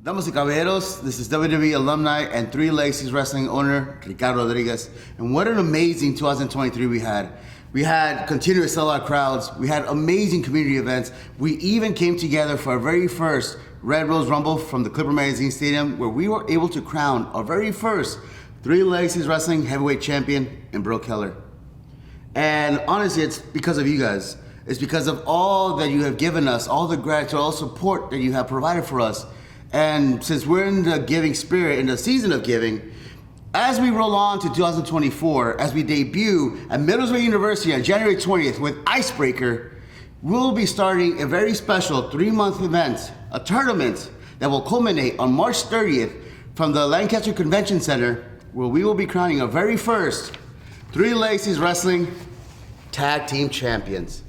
Damas y caballeros, this is WWE alumni and Three Legacies Wrestling owner, Ricardo Rodriguez. And what an amazing 2023 we had. We had continuous sellout crowds. We had amazing community events. We even came together for our very first Red Rose Rumble from the Clipper Magazine Stadium, where we were able to crown our very first Three Legacies Wrestling Heavyweight Champion in Burke, Keller. And honestly, it's because of you guys. It's because of all that you have given us, all the gratitude, all the support that you have provided for us. And since we're in the giving spirit, in the season of giving, as we roll on to 2024, as we debut at Millersville University on January 20th with Icebreaker, we'll be starting a very special 3-month event, a tournament that will culminate on March 30th from the Lancaster Convention Center, where we will be crowning our very first Three Legacies Wrestling Tag Team Champions.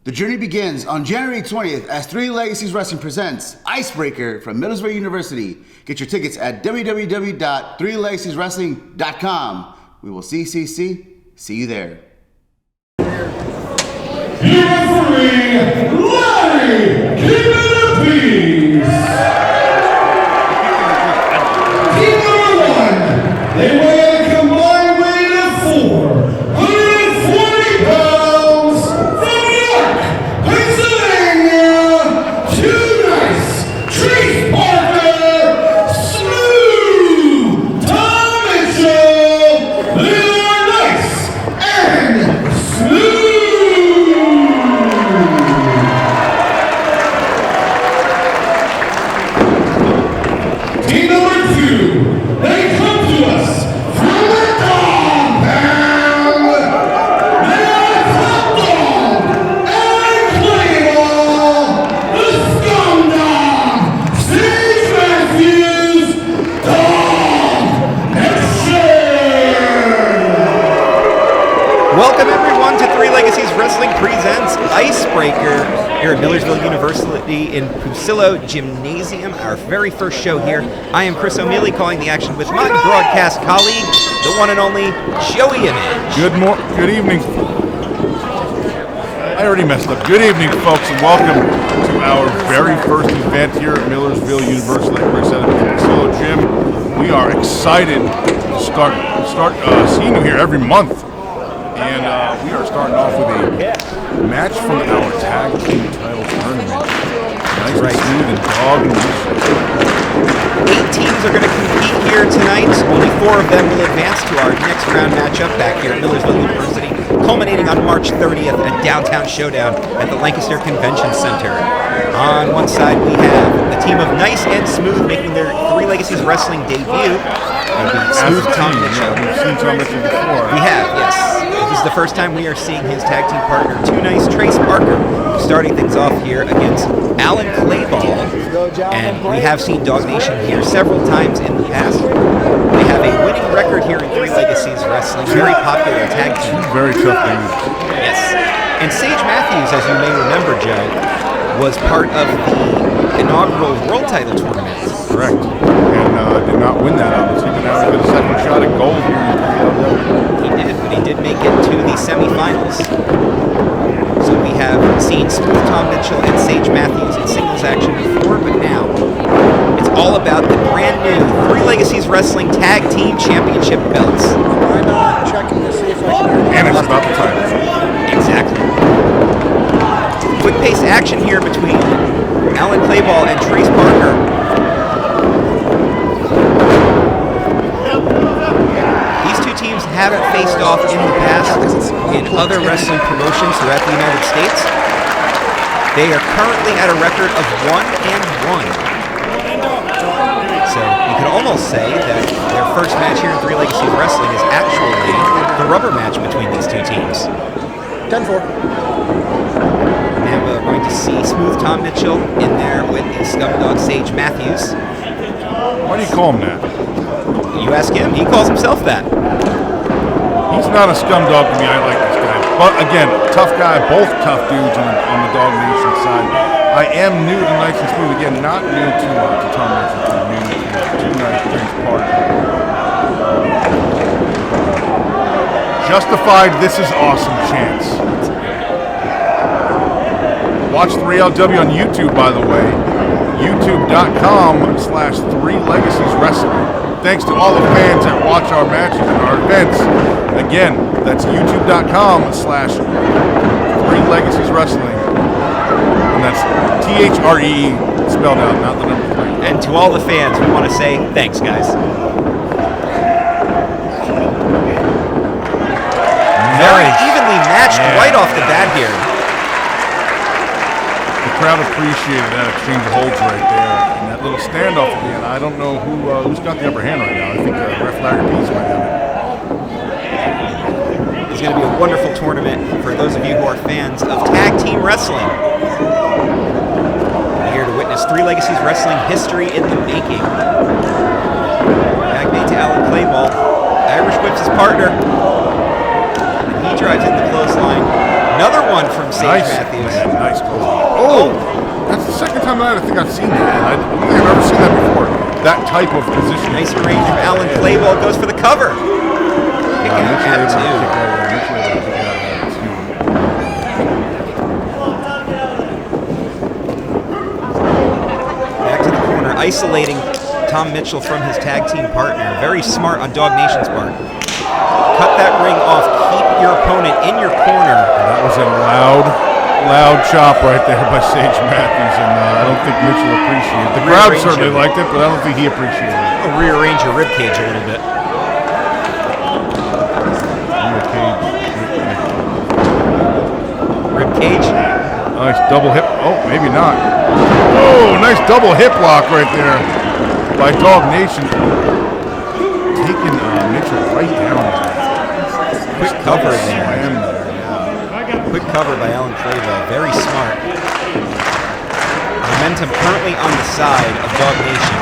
The journey begins on January 20th as Three Legacies Wrestling presents Icebreaker from Millersville University. Get your tickets at www.threelegasieswrestling.com. We will see you there. Larry, keep it a peace. Team number 1, they weigh a combined weight of 440 pounds. From York, Pennsylvania, Too Nice, Trace Parker, Smooth, Tom Mitchell, they are nice and smooth. Team number 2, they come to us from the compound. They are Top Dog and Claymore, the Scum Dog, Steve Matthews, Dog Nation. Welcome everyone to Three Legacies Wrestling presents Icebreaker here at Millersville University in Fusillo Gymnasium, our very first show here. I am Chris O'Mealy calling the action with my broadcast colleague, the one and only Joey Image. Good evening. I already messed up. Good evening, folks, and welcome to our very first event here at Millersville University, like Chris said, at the Fusillo Gym. We are excited to start seeing you here every month. And we are starting off with a match from our tag team title tournament. Nice and smooth and Dog Nation. 8 teams are going to compete here tonight. Only 4 of them will advance to our next round matchup back here at Millersville University, culminating on March 30th at Downtown Showdown at the Lancaster Convention Center. On one side, we have the team of Nice and Smooth making their Three Legacies Wrestling debut. Smooth Tom Mitchell. We've seen Tom Mitchell before. We have, yes. This is the first time we are seeing his tag team partner, Too Nice, Trace Parker, starting things off here against Alan Clayball. And we have seen Dog Nation here several times in the past. They have a winning record here in Three Legacies Wrestling, very popular tag team. Very tough game. Yes. And Sage Matthews, as you may remember, Joe, was part of the inaugural World Title Tournament. Correct. And did not win that, obviously, but now he's got a second shot at gold here. He did, but he did make it to the semifinals. So we have seen Smooth Tom Mitchell and Sage Matthews in singles action before, but now it's all about the brand new Three Legacies Wrestling Tag Team Championship belts. I'm checking to see if I can. And it's about the time. Exactly. Quick pace action here between Alan Clayball and Trace Parker. These two teams haven't faced off in the past in other wrestling promotions throughout the United States. They are currently at a record of 1-1. So you could almost say that their first match here in Three Legacies Wrestling is actually the rubber match between these two teams. 10-4. Now we're going to see Smooth Tom Mitchell in there with the Scum Dog Sage Matthews. Why do you call him that? You ask him, he calls himself that. He's not a scum dog to me. I like this guy. But again, tough guy, both tough dudes on the Dog Nation side. I am new to Nice and Smooth. Again, not new to Tom Mitchell, new to Too Nice, Trace Parker. Justified, this is awesome chance. Watch 3LW on YouTube, by the way. youtube.com/3legaceswrestling. Thanks to all the fans that watch our matches and our events. Again, that's youtube.com/3legaceswrestling. And that's THRE spelled out, not the number 3. And to all the fans, we want to say thanks, guys. Very evenly matched right off the bat here. The crowd appreciated that exchange of holds right there. And that little standoff at the end. I don't know who's got the upper hand right now. I think Ref Larry Peace might have it. It's going to be a wonderful tournament for those of you who are fans of tag team wrestling. We're here to witness Three Legacies Wrestling history in the making. Back made to Alan Clayball. Irish whips his partner. And he drives in the clothesline. Another one from Sage Matthews. Man, nice clothesline. Oh! That's the second time I think I've seen that. I don't think I've ever seen that before. That type of position. Nice range from Alan Clayball. Goes for the cover. Kick out at 2. Back to the corner, isolating Tom Mitchell from his tag team partner. Very smart on Dog Nation's part. Cut that ring off. Keep your opponent in your corner. That was a loud chop right there by Sage Matthews, and I don't think Mitchell appreciated it. The crowd certainly liked it, but I don't think he appreciated it. I'll rearrange your rib cage a little bit. Rib cage. Nice double hip. Oh, maybe not. Oh, nice double hip lock right there by Dog Nation. Taking Mitchell right down. Quick cover there. Quick cover by Alan Clayball. Very smart. Momentum currently on the side of Dog Nation.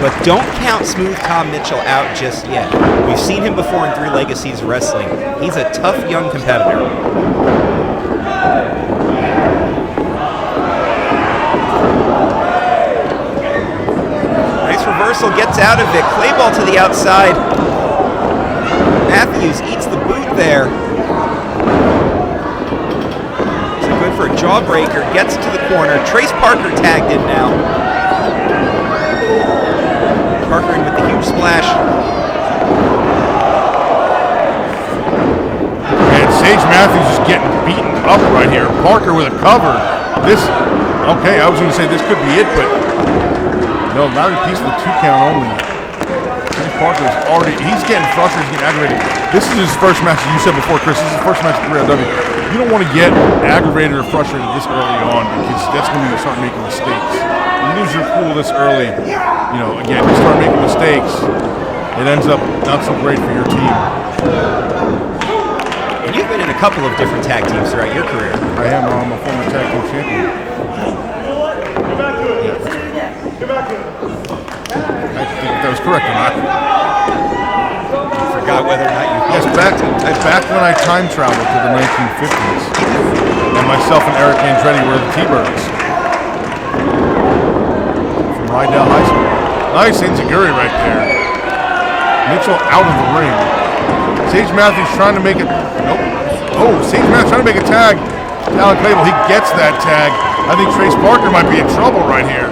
But don't count Smooth Tom Mitchell out just yet. We've seen him before in Three Legacies Wrestling. He's a tough young competitor. Nice reversal, gets out of it. Clayball to the outside. Matthews eats the boot there. So good for a jawbreaker. Gets to the corner. Trace Parker tagged in now. Parker in with the huge splash. And Sage Matthews is getting beaten up right here. Parker with a cover. Okay, I was going to say this could be it, but no, Larry Peace with 2 count only. Sage Parker is he's getting frustrated, he's getting aggravated. This is his first match, as you said before, Chris, this is his first match at 3LW. You don't want to get aggravated or frustrated this early on, because that's when you start making mistakes. You lose your cool this early, again, you start making mistakes, it ends up not so great for your team. And you've been in a couple of different tag teams throughout your career. I am. I'm a former tag team champion. I think that was correct or not. Forgot whether or not you. Yes, back when I time traveled to the 1950s, and myself and Eric Andretti were the T-Birds from Rydell High School. Nice enziguri right there. Mitchell out of the ring. Sage Matthews trying to make it. Nope. Oh, Sage Matthews trying to make a tag. Alan Clayball, he gets that tag. I think Trace Parker might be in trouble right here.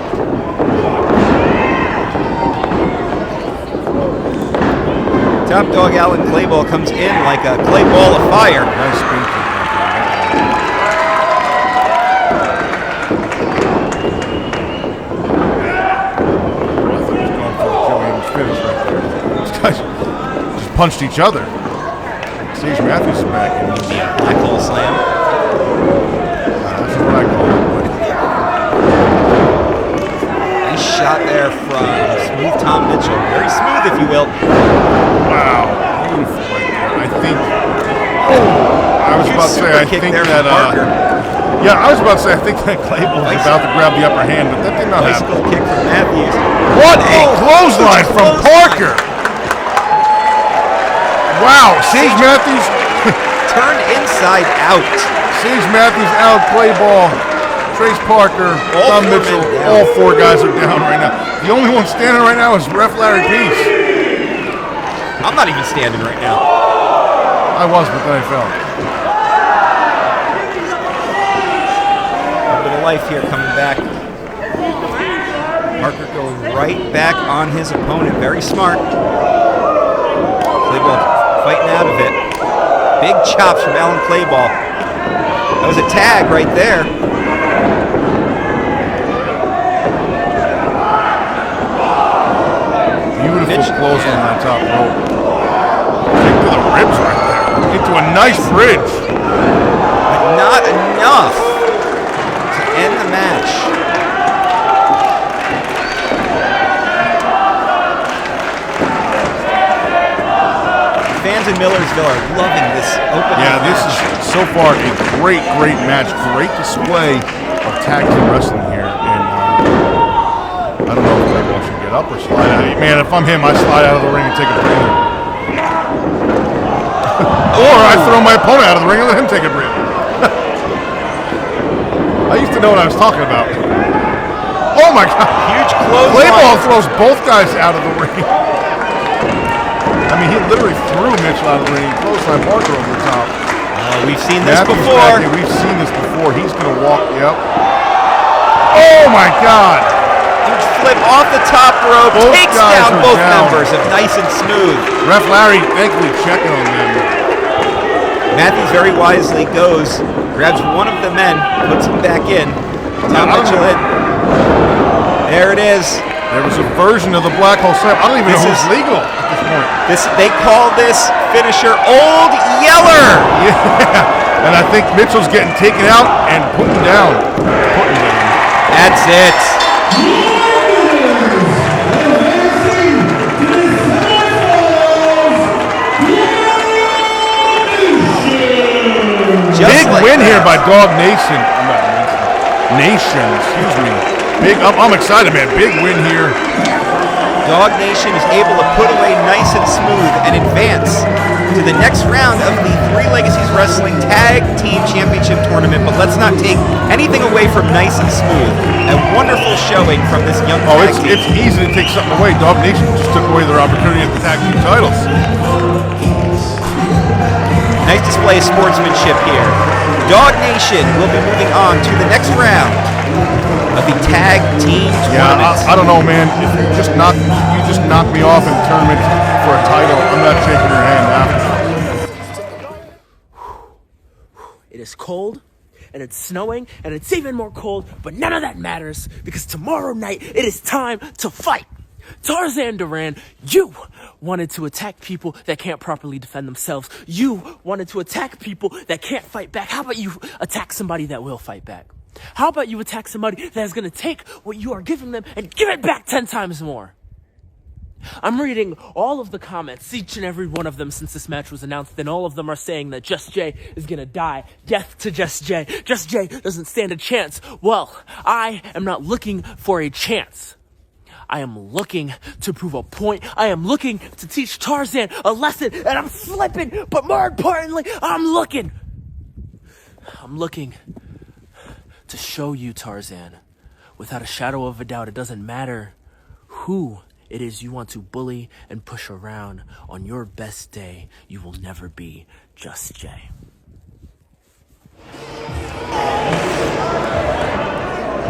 Top dog Alan Clayball comes in like a clay ball of fire. Nice spin kick. I thought he was going for the Joe Amos finish right there. These guys just punched each other. Sage Matthews is back in. Yeah, black hole slam. That's what I call it. Nice shot there from Smooth Tom Mitchell. Very smooth, if you will. Wow, beautiful right there. I think. I was about to say. I think that. I was about to say. I think that Clayball was about to grab the upper hand, but that did not happen. Bicycle kick from Matthews. What a clothesline from Parker! Wow, Sage Matthews turned inside out. Sage Matthews out, Clayball, Trace Parker, Tom Mitchell. All 4 guys are down right now. The only one standing right now is Ref Larry Peace. I'm not even standing right now. I was, but then I fell. Would have life here coming back. Parker going right back on his opponent. Very smart. Clayball fighting out of it. Big chops from Alan Clayball. That was a tag right there. Beautiful close on that top rope. Kick to the ribs right there. Into a nice bridge. But not enough to end the match. Fans in Millersville are loving this opening Yeah, this match. is so far a great match. Great display of tag team wrestling here. And I don't know if Clayball should get up or slide out. Man, if I'm him, I slide out of the ring and take a breather. Or I throw my opponent out of the ring and let him take a breather. I used to know what I was talking about. Oh my God! Huge close. Clayball throws both guys out of the ring. I mean, he literally threw Mitchell out of the ring. Clothesline Parker over the top. We've seen this Matthew's before. back here. We've seen this before. He's going to walk. Yep. Oh my God! Huge flip off the top rope. Both Takes guys down are both down. members of Nice and Smooth. Ref Larry, thankfully checking on them. Matthews very wisely goes, grabs one of the men, puts him back in. Tom I don't Mitchell know. in. There it is. There was a version of the Black Hole Slam. I don't even This know who's is- legal at this point. They call this finisher Old Yeller. Yeah, and I think Mitchell's getting taken out and putting down. That's it. Just Big like win that. here by Dog Nation. Nation, excuse me. I'm excited, man. Big win here. Dog Nation is able to put away Nice and Smooth and advance to the next round of the Three Legacies Wrestling Tag Team Championship Tournament. But let's not take anything away from Nice and Smooth. A wonderful showing from this young Oh, tag team. it's easy to take something away. Dog Nation just took away their opportunity at the tag team titles. Nice display of sportsmanship here. Dog Nation will be moving on to the next round of the Tag Team Tournament. Yeah, I don't know, man. If you just knock me off in the tournament for a title, I'm not shaking your hand after. It is cold, and it's snowing, and it's even more cold, but none of that matters, because tomorrow night, it is time to fight. Tarzan Duran, you wanted to attack people that can't properly defend themselves. You wanted to attack people that can't fight back. How about you attack somebody that will fight back? How about you attack somebody that is going to take what you are giving them and give it back 10 times more? I'm reading all of the comments, each and every one of them since this match was announced, and all of them are saying that Just Jay is gonna die. Death to Just Jay. Just Jay doesn't stand a chance. Well, I am not looking for a chance. I am looking to prove a point. I am looking to teach Tarzan a lesson, and I'm slipping, but more importantly, I'm looking to show you, Tarzan, without a shadow of a doubt, it doesn't matter who it is you want to bully and push around. On your best day, you will never be Just Jay.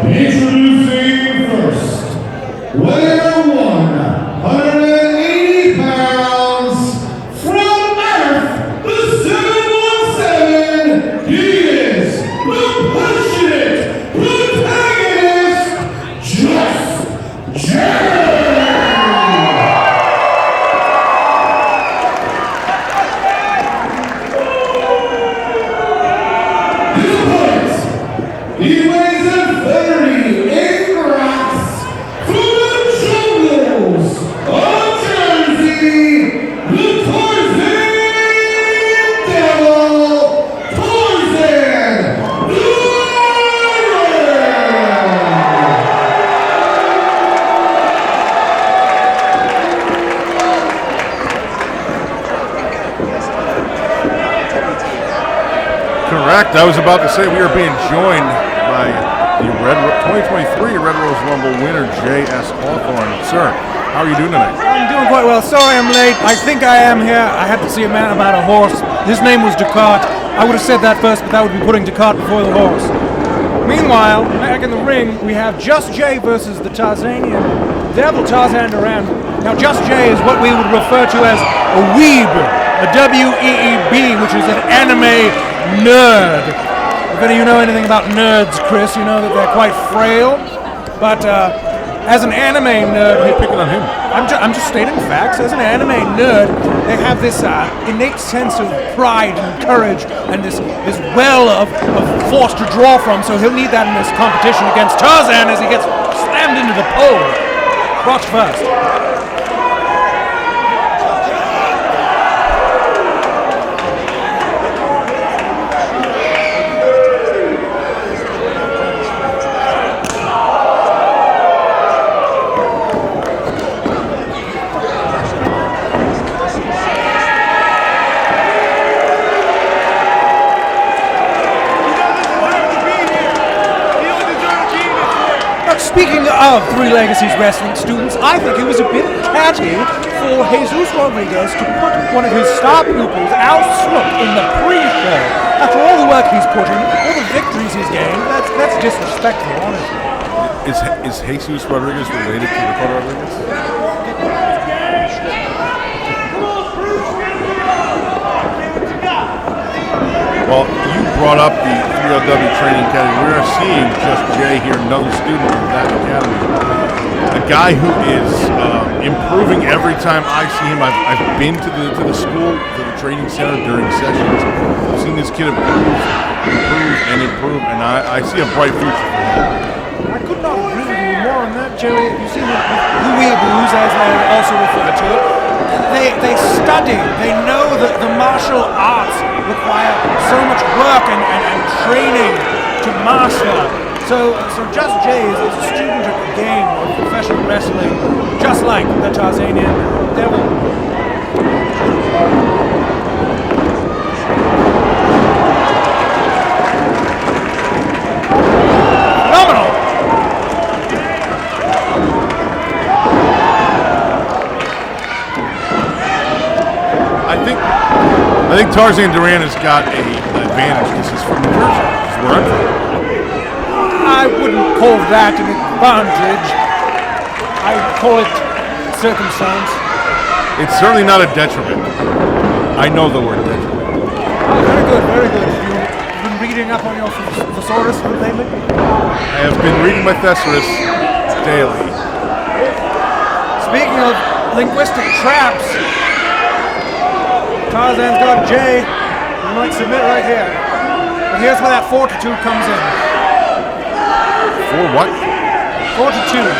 Introducing first, weighing 180 pounds, from Earth, the 717, he is the pushing it, protagonist, Just Jay. His opponent, he weighs in 38 rocks from the jungles of Jersey, the Tarzan Devil, Tarzan Correct. I was about to say we are being joined by the 2023 Red Rose Rumble winner, J.S. Hawthorne. Sir, how are you doing tonight? I'm doing quite well. Sorry I'm late. I think I am here. I had to see a man about a horse. His name was Descartes. I would have said that first, but that would be putting Descartes before the horse. Meanwhile, back in the ring, we have Just Jay versus the Tarzanian Devil, Tarzan Duran. Now, Just Jay is what we would refer to as a weeb, a W-E-E-B, which is an anime nerd. If any of you know anything about nerds, Chris, you know that they're quite frail. But as an anime nerd... Why are you picking on him? I'm just stating facts. As an anime nerd, they have this innate sense of pride and courage and this well of force to draw from, so he'll need that in this competition against Tarzan as he gets slammed into the pole. Crotch first. Speaking of Three Legacies wrestling students, I think it was a bit catty for Jesus Rodriguez to put one of his star pupils, Al Snook, in the pre-show. After all the work he's put in, all the victories he's gained, that's disrespectful, honestly. Is Jesus Rodriguez related to Ricardo Rodriguez? Well, you brought up the 3LW Training Academy. We are seeing Just Jay here, another student of that academy. A guy who is improving every time I see him. I've been to the school, to the training center during sessions. I've seen this kid improve, and I see a bright future for him. I could not agree with you more on that, Joey. You see the weeaboos, as they also refer to it. They study. They know that the martial arts require so much work and training to master. So Just Jay is a student of the game of professional wrestling, just like the Tarzanian Devil. Phenomenal! I think Tarzan Duran has got an advantage. This is from New Jersey. This is where I'm from. I wouldn't call that an advantage. I'd call it circumstance. It's certainly not a detriment. I know the word detriment. Oh, very good, very good. You've been reading up on your thesaurus lately? I have been reading my thesaurus daily. Speaking of linguistic traps, Tarzan's got Jay. You might submit right here. But here's where that fortitude comes in. For what? Fortitude.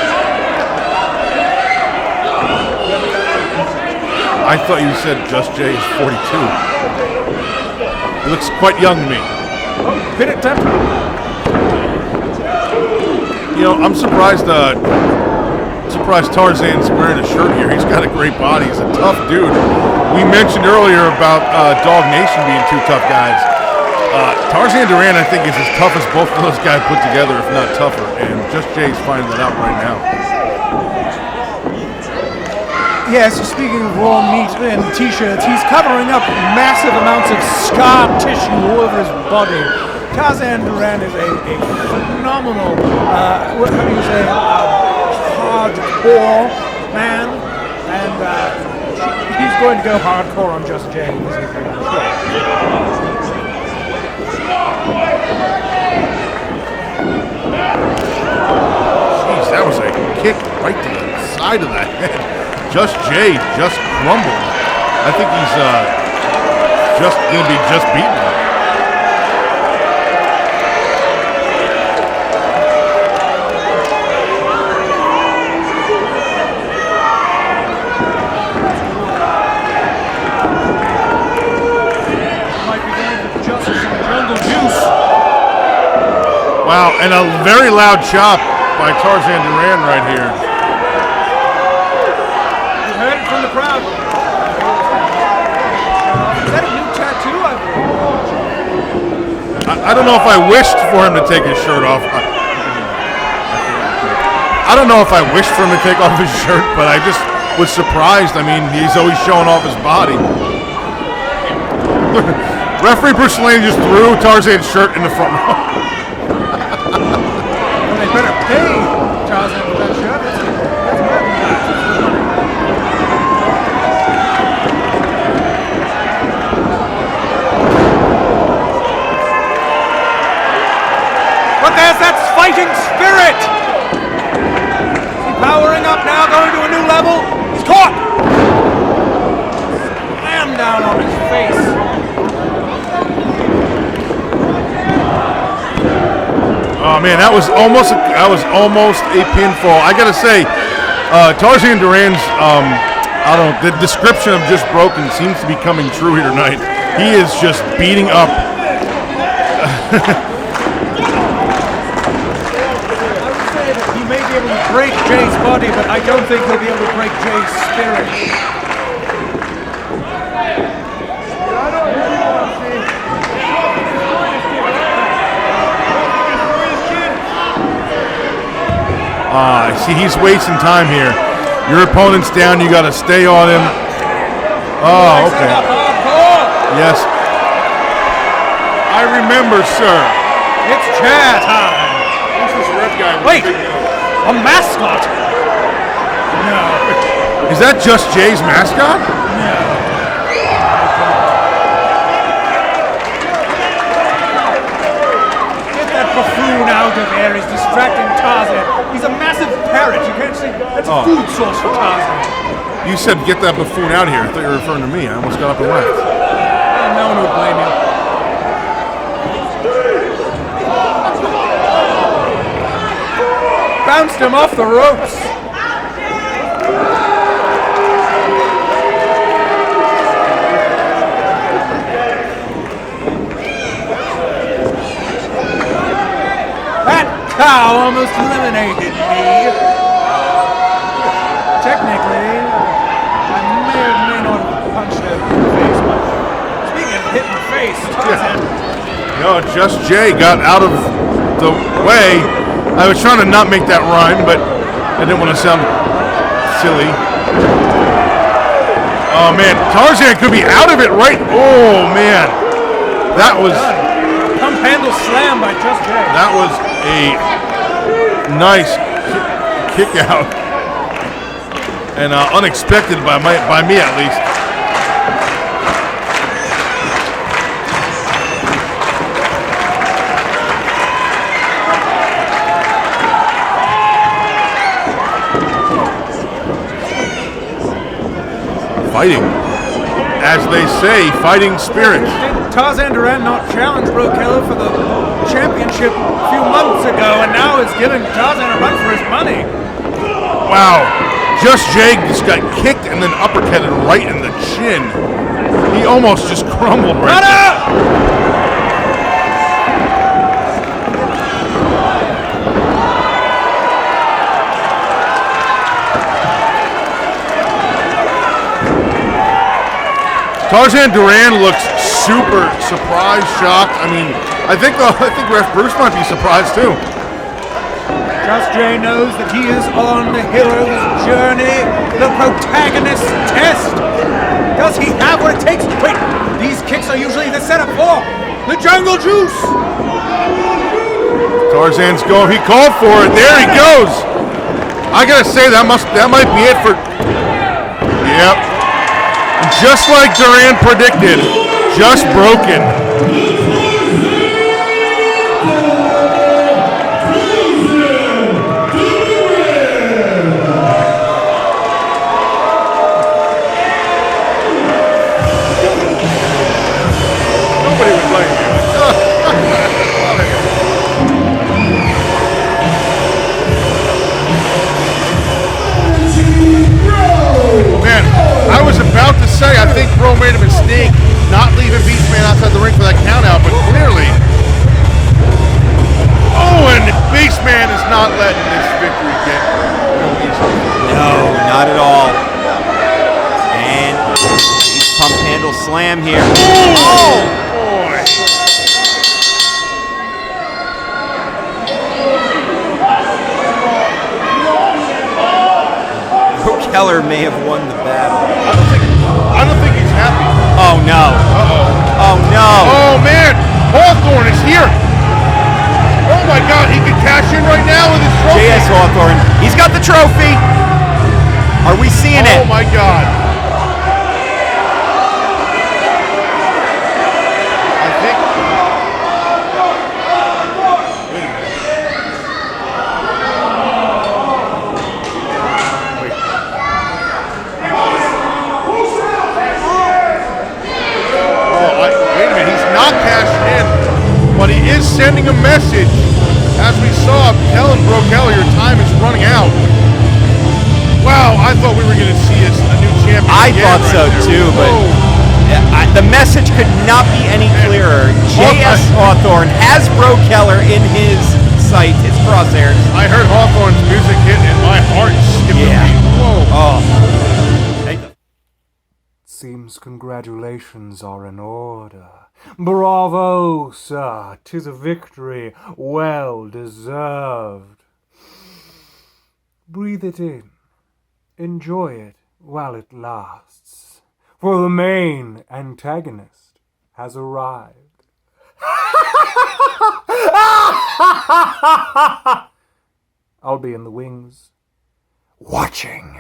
I thought you said Just Jay is 42. He looks quite young to me. Hit it, temper. You know, I'm surprised Tarzan's wearing a shirt here. He's got a great body. He's a tough dude. We mentioned earlier about Dog Nation being two tough guys. Tarzan Duran, I think, is as tough as both of those guys put together, if not tougher. And Just Jay's finding that out right now. Yes, speaking of raw meat and t-shirts, he's covering up massive amounts of scar tissue all over his body. Tarzan Duran is a phenomenal, what do you say, hardcore man, and he's going to go hardcore on Just Jay. Jeez, that was a kick right to the side of the head. Just Jay just crumbled. I think he's just going to be just beaten. Wow, and a very loud chop by Tarzan Duran right here. You heard it from the crowd. Is that a new tattoo? I don't know if I wished for him to take his shirt off. I don't know if I wished for him to take off his shirt, but I just was surprised. I mean, he's always showing off his body. Referee Bruce Lane just threw Tarzan's shirt in the front row. level. He's caught. Slam down on his face. Oh man, that was almost a pinfall. I gotta say, Tarzan Duran's I don't know, the description of just broken seems to be coming true here tonight. He is just beating up. He may be able to break Jay's body, but I don't think he'll be able to break Jay's spirit. See, he's wasting time here. Your opponent's down, you gotta stay on him. Oh, okay. Yes. I remember, sir. It's Chad time. Who's this red guy? Wait, a mascot? No. Is that just Jay's mascot? Get that buffoon out of here. He's distracting Tarzan. He's a massive parrot. You can't see. That's a food source for Tarzan. You said get that buffoon out of here. I thought you were referring to me. I almost got up and left. No one would blame you. Bounced him off the ropes. That cow almost eliminated me. Technically, I may or may not have punched him in the face, but speaking of hitting the face, Tarzan. No, just Jay got out of the way. I was trying to not make that rhyme, but I didn't want to sound silly. Oh man, Tarzan could be out of it right. Oh man, that was Pump handle slam by Just Jay. that was a nice kick out and unexpected by me at least. Fighting. As they say, fighting spirit. Did Tarzan Duran not challenge Burke Keller for the championship a few months ago, and now is giving Tarzan a run for his money? Wow. Just Jay just got kicked and then uppercutted right in the chin. He almost just crumbled right there. Tarzan Duran looks super surprised, shocked. I mean, I think Ref Bruce might be surprised too. Just Jay knows that he is on the hero's journey, the protagonist's test. Does he have what it takes? Wait, these kicks are usually the setup for the jungle juice. Tarzan's going. He called for it. There he goes. I gotta say that might be it for. Yep. Just like Duran predicted, just broken. Nobody would blame you. Man, I was about to say, I think Bro made a mistake not leaving Beastman outside the ring for that countout, but clearly, and Beastman is not letting this victory get easy. No, not at all. And pump handle slam here. Oh, boy. Keller may have won the battle. I don't think he's happy. Oh no. Uh-oh. Oh no. Oh man, Hawthorne is here. Oh my God, he could cash in right now with his trophy. J.S. Hawthorne. He's got the trophy. Are we seeing it? Oh my God. I think. Wait a minute. Wait. sending a message. As we saw, Keller, your time is running out. Wow, I thought we were going to see a new champion. I thought so too, but the message could not be any clearer. J.S. Hawthorne has Keller in his sight, his crosshairs. I heard Hawthorne's music hit and my heart skipped a beat. Whoa. Oh. Seems congratulations are in order. Bravo, sir. 'Tis a victory well deserved. Breathe it in. Enjoy it while it lasts. For the main antagonist has arrived. I'll be in the wings, watching.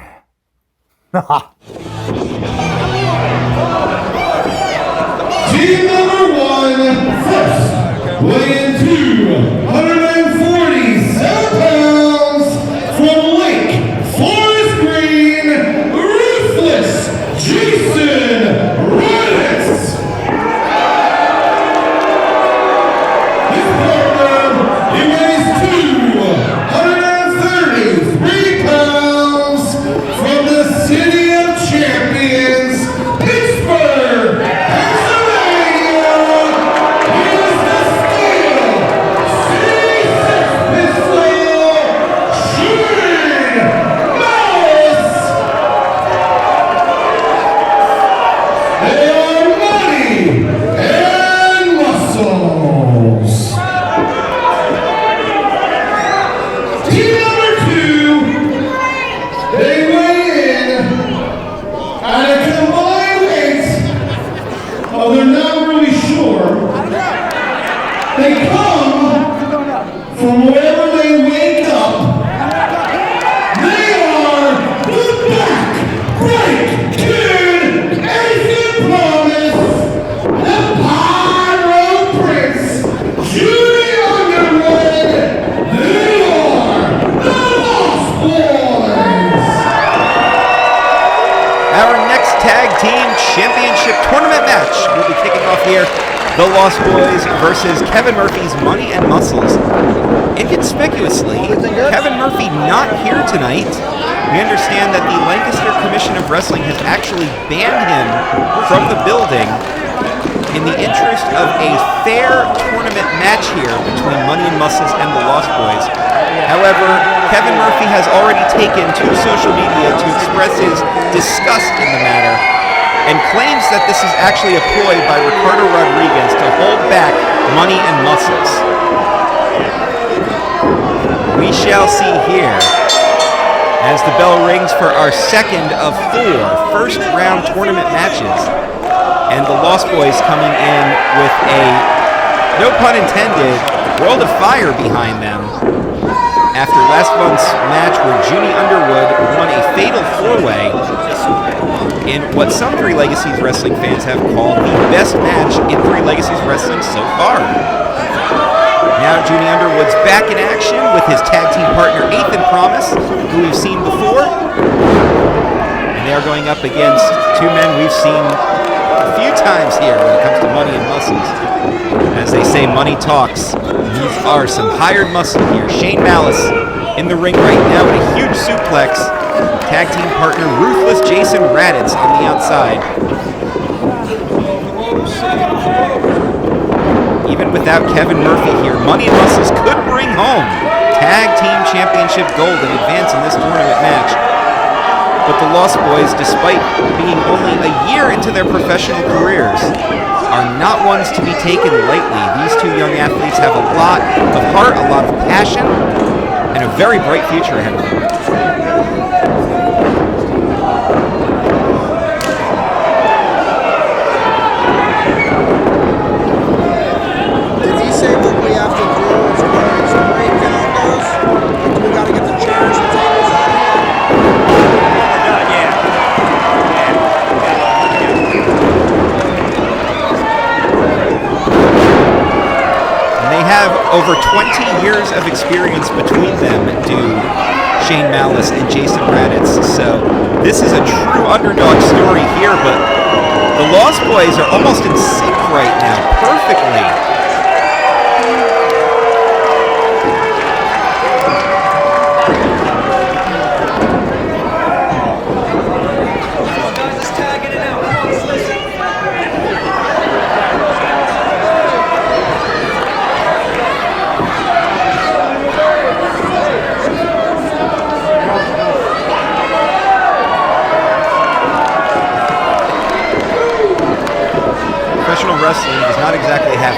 Team number 1, first, weighing 247 pounds from Lake Forest Green, Ruthless Jason Raditz. His partner, he weighs 233 pounds from the City of Champions, Pittsburgh, Pennsylvania. He is the Steel C6 pistol, Shane Malice. They are money and muscles. Team number 2, they weigh in at a combined weight of they're not really sure. They come from wherever they wake up. They are the Back Break Kid, Ace Promise, the Pyro Prince, Judy Underwood. They are the Lost Boys. Our next tag team championship tournament match will be kicking off here. The Lost Boys versus Kevin Murphy's Money and Muscles. Inconspicuously, Kevin Murphy not here tonight. We understand that the Lancaster Commission of Wrestling has actually banned him from the building in the interest of a fair tournament match here between Money and Muscles and the Lost Boys. However, Kevin Murphy has already taken to social media to express his disgust in the matter and claims that this is actually a ploy by Ricardo Rodriguez to hold back Money and Muscles. We shall see here as the bell rings for our second of 4 first-round tournament matches, and the Lost Boys coming in with a, no pun intended, world of fire behind them after last month's match where Junie Underwood won a fatal 4-way in what some Three Legacies wrestling fans have called the best match in Three Legacies wrestling so far. Now Junie Underwood's back in action with his tag team partner Ethan Promise, who we've seen before. And they are going up against 2 men we've seen a few times here when it comes to Money and Muscles. As they say, money talks. These are some hired muscle here. Shane Malice in the ring right now with a huge suplex. Tag team partner Ruthless Jason Raditz on the outside. Even without Kevin Murphy here, Money and Muscles could bring home Tag Team Championship gold and advance in this tournament match. But the Lost Boys, despite being only a year into their professional careers, are not ones to be taken lightly. These 2 young athletes have a lot of heart, a lot of passion, and a very bright future ahead of them. Did he say what we have to do as far as the breakdown goes? Do we got to get the chairs and tables out of here? And they have over 20 years of experience between them, do Shane Malice and Jason Raditz. So this is a true underdog story here, but the Lost Boys are almost in sync right now, perfectly.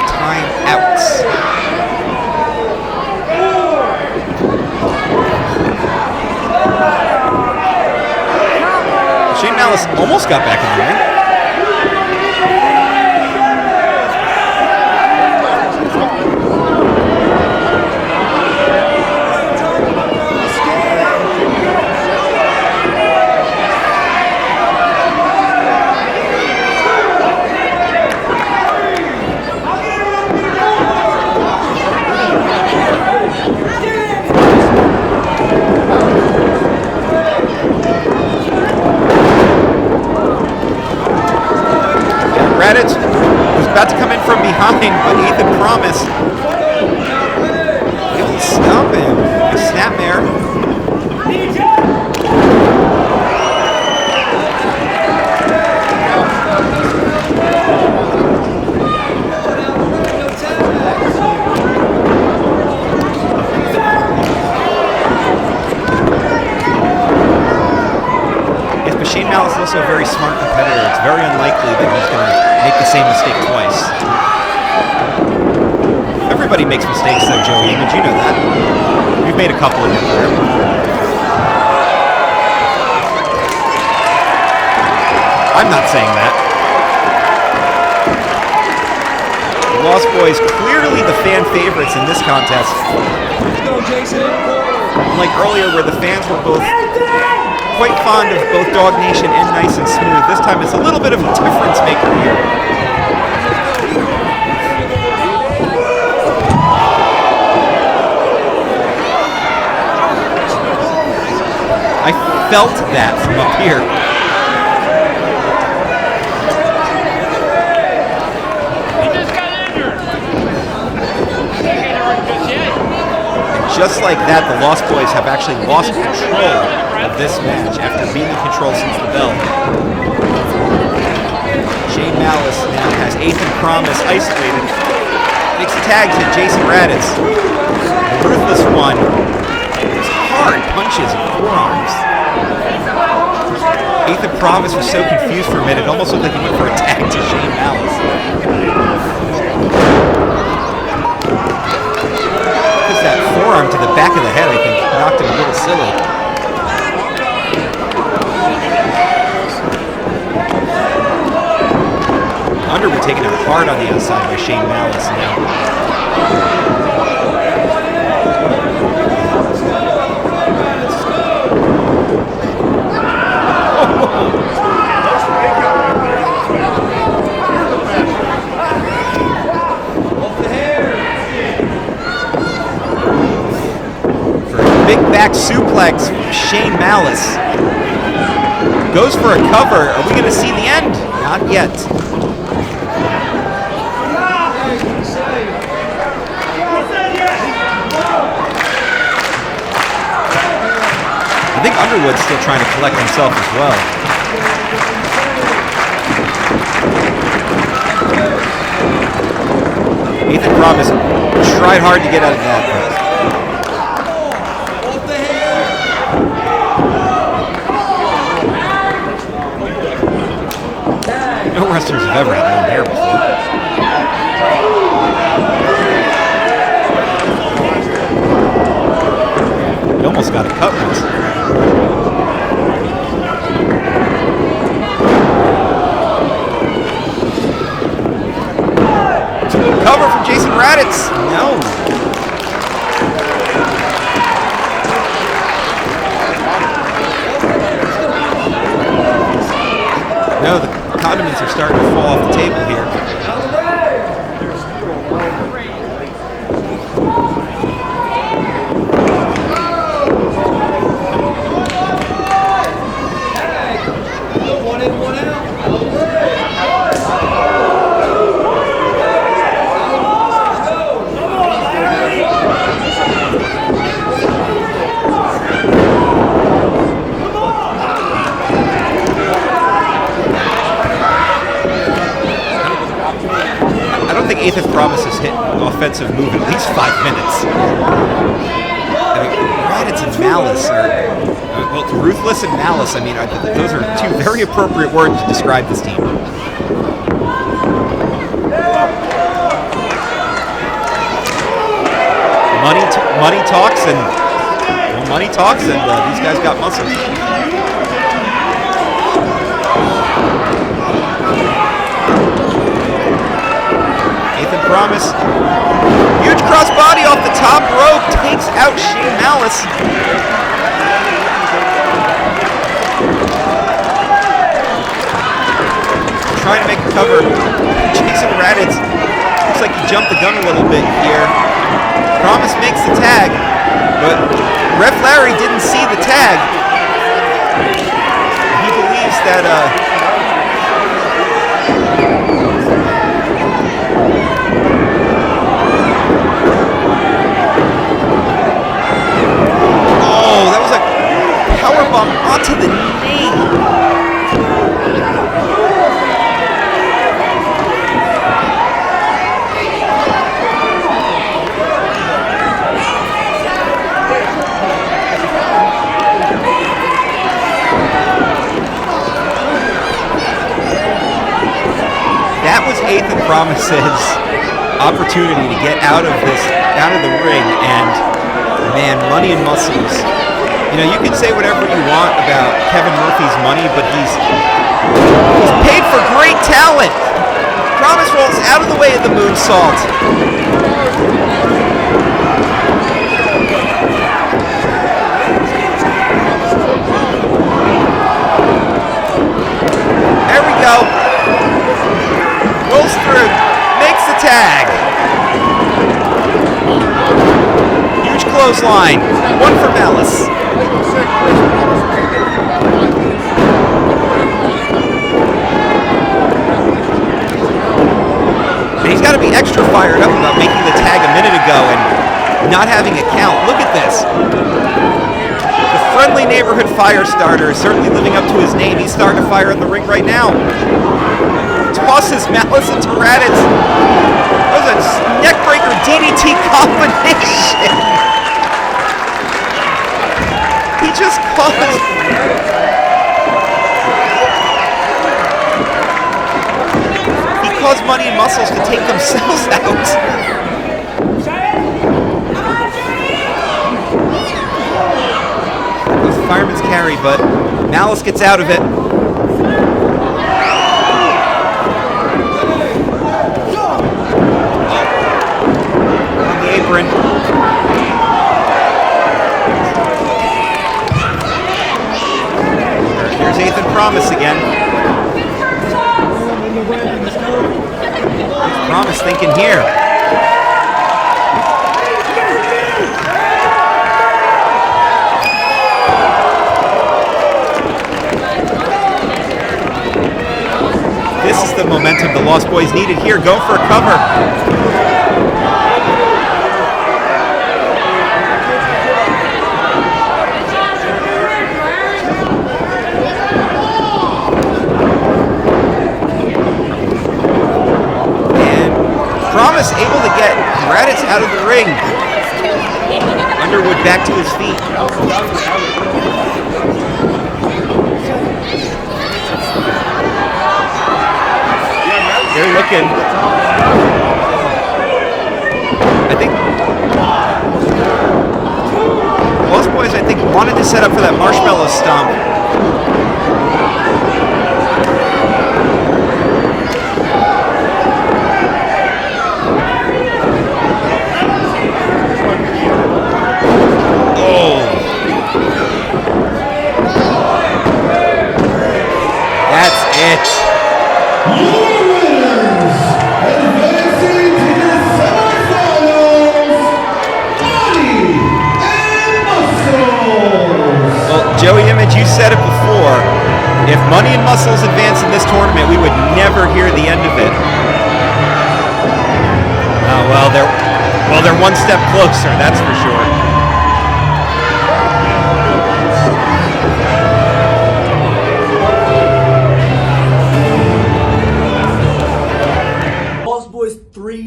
timeouts. Shane Malice almost got back in the ring. Reddit, who's about to come in from behind, but Ethan promised. He'll stop him. A snapmare. Yes, but Shane Malice is also a very smart competitor. It's very unlikely that he's going to make the same mistake twice. Everybody makes mistakes though, Joey. Did you know that? We've made a couple in your career. I'm not saying that. The Lost Boys clearly the fan favorites in this contest. Unlike earlier where the fans were both quite fond of both Dog Nation and Nice and Smooth, this time it's a little bit of a difference maker here. I felt that from up here. Just like that, the Lost Boys have actually lost control of this match after being in control since the bell. Shane Malice now has Ethan Promise isolated. Makes the tag to Jason Raditz. The Ruthless One. Those hard punches and forearms. Ethan Promise was so confused for a minute, it almost looked like he went for a tag to Shane Malice. That forearm to the back of the head, I think, knocked him a little silly. Underwood taking it hard on the outside by Shane Malice now. Big back suplex from Shane Malice. Goes for a cover. Are we going to see the end? Not yet. I think Underwood's still trying to collect himself as well. Ethan Promise tried hard to get out of that. No wrestlers have ever had long hair before. He almost got a cut once. Cover from Jason Raditz. No. No, the condiments are starting to fall off the table here. Ethan Promise has hit offensive move in at least 5 minutes. I mean, Raditz and Malice are, well, Ruthless and Malice, I mean, those are two very appropriate words to describe this team. money talks, and well, money talks, and these guys got muscles. Nathan Promise, huge crossbody off the top rope, takes out Shane Malice. Trying to make a cover. Jason Raditz looks like he jumped the gun a little bit here. Promise makes the tag, but Ref Larry didn't see the tag. He believes that oh, that was a powerbomb onto the knee. That was Nathan Promise's opportunity to get out of the ring, and man, Money and Muscles. You know, you can say whatever you want about Kevin Murphy's money, but he's paid for great talent. Promise rolls out of the way of the moonsault. There we go. Rolls through, makes the tag. Huge clothesline, one for Malice. And he's got to be extra fired up about making the tag a minute ago and not having a count. Look at this. The friendly neighborhood fire starter is certainly living up to his name. He's starting to fire in the ring right now. Tosses Malice into Raditz. That was a neckbreaker DDT combination. He just caused... He caused Money and Muscles to take themselves out. It was fireman's carry, but Malice gets out of it. Apron. Here's Nathan Promise again. Here's Promise thinking here. This is the momentum the Lost Boys needed here. Go for a cover. Promise able to get Raditz out of the ring. Underwood back to his feet. They're looking. I think Lost Boys, I think, wanted to set up for that marshmallow stomp. That's it. Your winners, advancing to the semifinals, Money and Muscles. Well, Joey Image, you said it before. If Money and Muscles advance in this tournament, we would never hear the end of it. They're one step closer, that's for sure.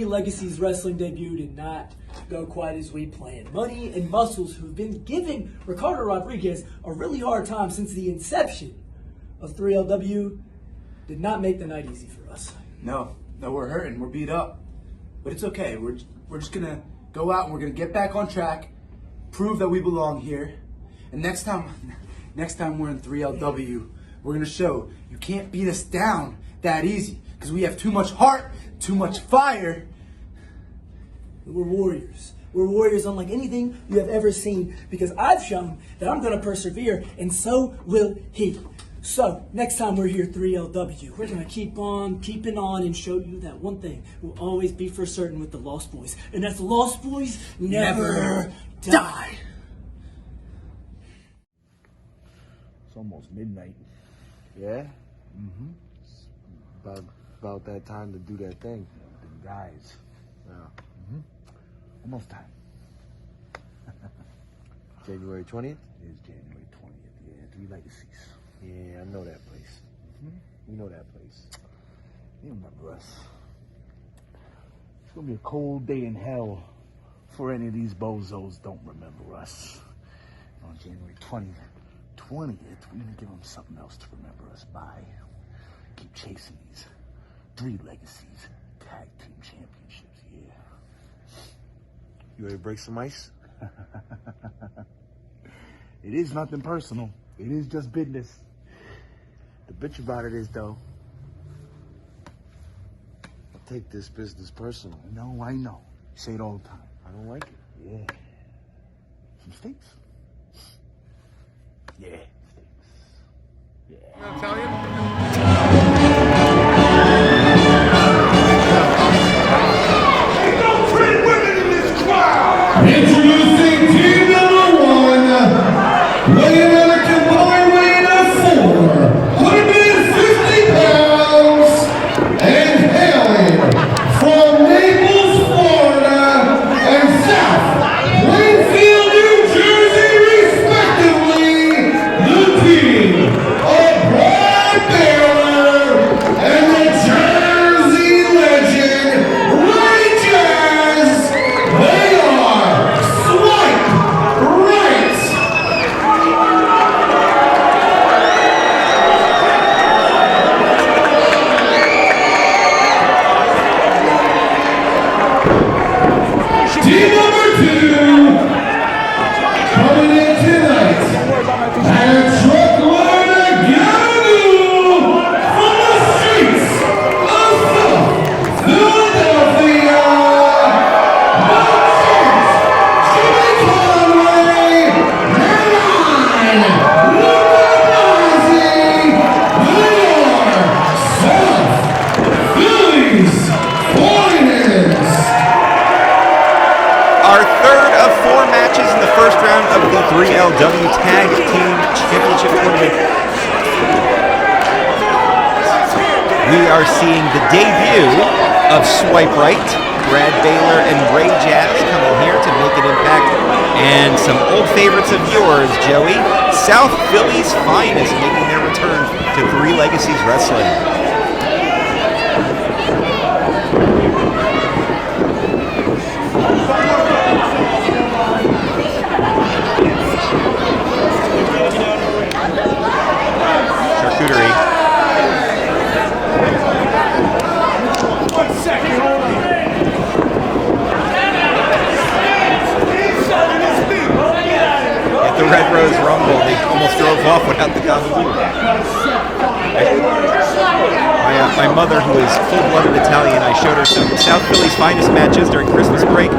Legacy's wrestling debut did not go quite as we planned. Money and Muscles, who've been giving Ricardo Rodriguez a really hard time since the inception of 3LW, did not make the night easy for us. No, we're hurting. We're beat up. But it's okay. We're just gonna go out and we're gonna get back on track, prove that we belong here, and next time we're in 3LW, we're gonna show you can't beat us down that easy because we have too much heart, too much fire. We're warriors. We're warriors unlike anything you have ever seen because I've shown that I'm going to persevere and so will he. So, next time we're here 3LW, we're going to keep on keeping on and show you that one thing will always be for certain with the Lost Boys. And that's the Lost Boys never die. It's almost midnight. Yeah? Mm-hmm. It's about that time to do that thing. The guys. Yeah. Mm-hmm. Almost time. January 20th? It is January 20th, yeah. 3 Legacies. Yeah, I know that place. Mm-hmm. We know that place. You remember us. It's gonna be a cold day in hell for any of these bozos don't remember us. On January 20th, we can give them something else to remember us by. Keep chasing these 3 Legacies tag team championships, yeah. You ready to break some ice? It is nothing personal. It is just business. The bitch about it is, though, I take this business personal. No, I know. You say it all the time. I don't like it. Yeah. Some steaks? Yeah, steaks. Yeah. Italian? Introducing team number 1, weighing at a combined weight of 450 pounds, and hailing from Naples, Florida, and South Plainfield, New Jersey, respectively, the team of Brad Baylor and the Jersey legend, Ray Jazz. They are Swipe Right. Team number 2, coming in tonight, and a truckload of gabagool from the streets of South Philadelphia. Jimmy Conway, and South Philly's finest. Our third of 4 matches in the first round of the 3LW Tag Team Championship Tournament. We are seeing the debut of Swipe Right, Brad Baylor and Ray Jazz coming here to make an impact. And some old favorites of yours, Joey, South Philly's finest, making their return to 3 Legacies Wrestling. Charcuterie. At the Red Rose Rumble, they almost drove off without the gabagool. My mother, who is full-blooded Italian, I showed her some South Philly's finest matches during Christmas break,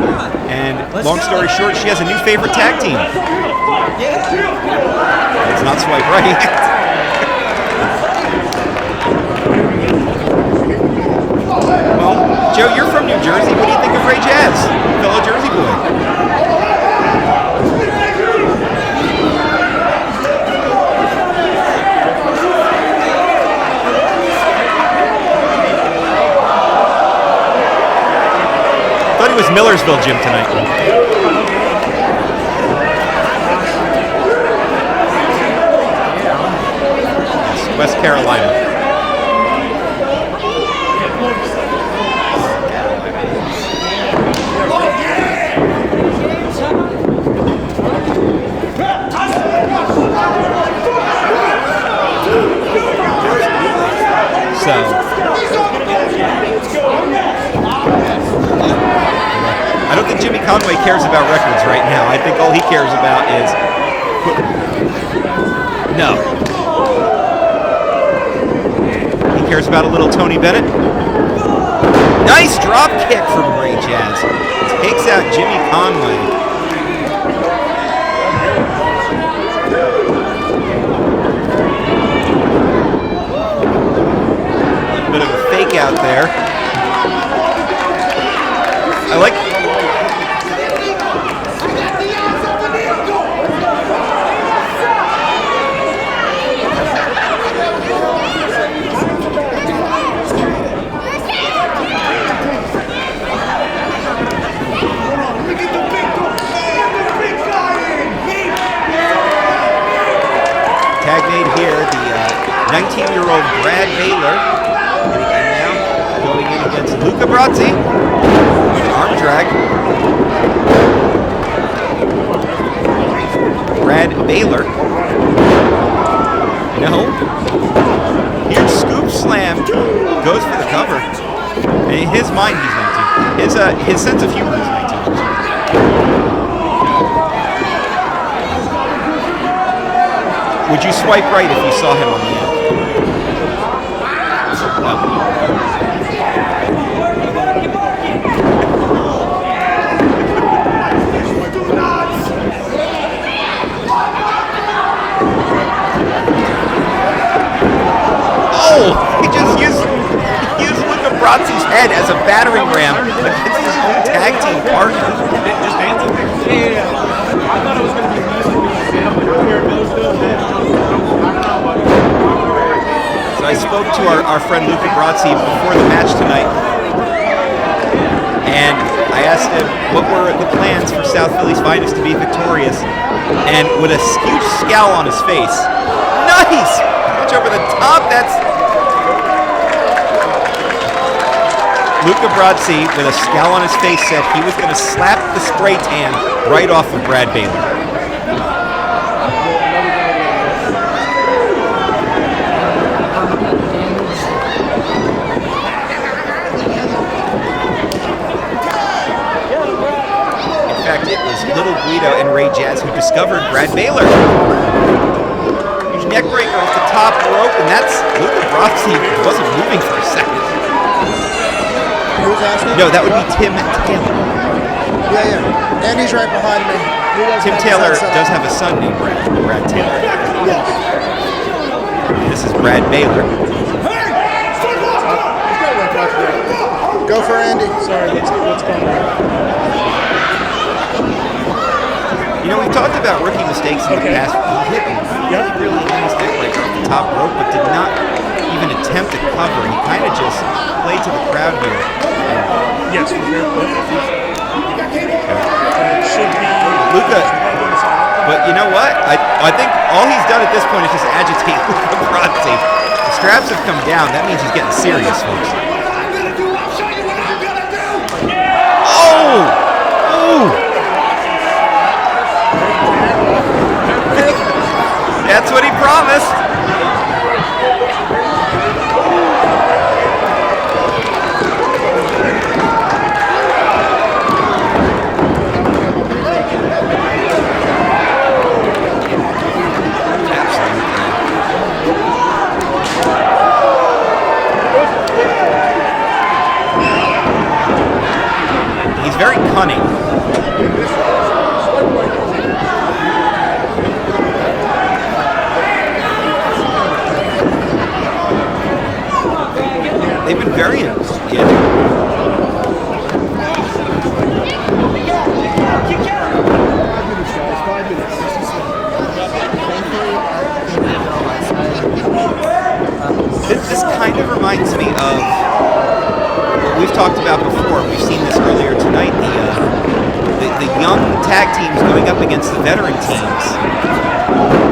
and long story short, she has a new favorite tag team. It's not Swipe Right. Well, Joe, you're from New Jersey. What do you think of Ray Jazz, fellow Jersey boy? Thought he was Millersville Gym tonight. Yes, West Carolina. I don't don't think Jimmy Conway cares about records right now. I think all he cares about is... No. He cares about a little Tony Bennett. Nice drop kick from Ray Jazz. Takes out Jimmy Conway. A bit of a fake out there. I like... Tag made here, the 19-year-old Brad Baylor. And again now, going in against Luca Brazzi. Arm drag. Brad Baylor. No. Huge scoop slam. Goes for the cover. And in his mind, he's 19. His sense of humor is 19. Would you swipe right if you saw him on the end? Oh, he just used Luca Brazzi's head as a battering ram against his own tag team partner. Just dancing? Yeah. I thought it was going to be nice to So I spoke to our friend Luca Brazzi before the match tonight, and I asked him what were the plans for South Philly's Finest to be victorious, and with a huge scowl on his face, nice! Punch over the top, that's... Luca Brazzi, with a scowl on his face, said he was going to slap the spray tan right off of Brad Baylor. In fact, it was Little Guido and Ray Jazz who discovered Brad Baylor. Huge neck breaker off the top rope, and that's Luca Brazzi wasn't moving for a second. Who's asking? No, that would be Tim Taylor. Yeah. And he's right behind me. Tim Taylor does have a son named Brad Taylor. Yes. This is Brad Baylor. Go for Andy. Sorry, what's going on? You know, we've talked about rookie mistakes in the past. He hit a really nice neck breaker off the top rope, but did not even attempt to cover. He kind of just played to the crowd here. Yes, it should be Luca. But you know what? I think all he's done at this point is just agitate Luca Brazzi. The straps have come down. That means he's getting serious, folks. Oh! Oh! That's what he promised. He's very cunning. They've been very This kind of reminds me of what we've talked about before. We've seen this earlier tonight. The young tag teams going up against the veteran teams.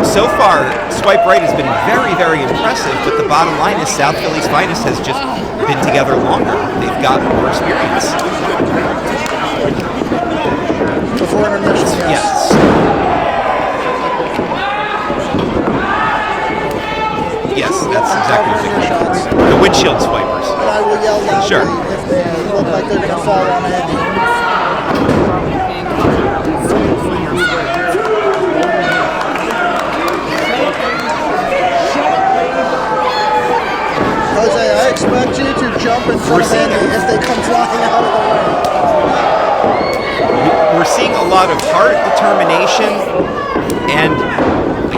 So far, Swipe Right has been very, very impressive, but the bottom line is South Philly's Finest has just been together longer. They've got more experience. Before intermission, Yes. Yes, that's exactly what they call it. The windshield swipers. And I will yell loudly Sure. if they look like they're going to fall on Andy. jump in front of Andy if they come flying out of the way. We're seeing a lot of heart, determination, and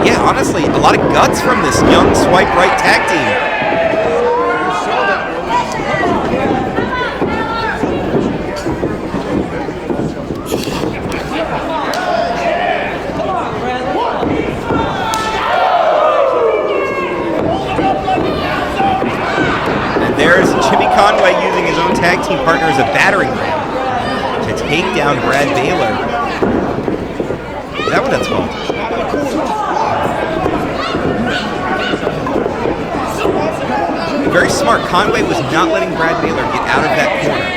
yeah, honestly, a lot of guts from this young swipe right tag team. And there's Jimmy Conway using his own tag team partner as a battering ram to take down Brad Baylor. Is that what that's called? Very smart. Conway was not letting Brad Baylor get out of that corner.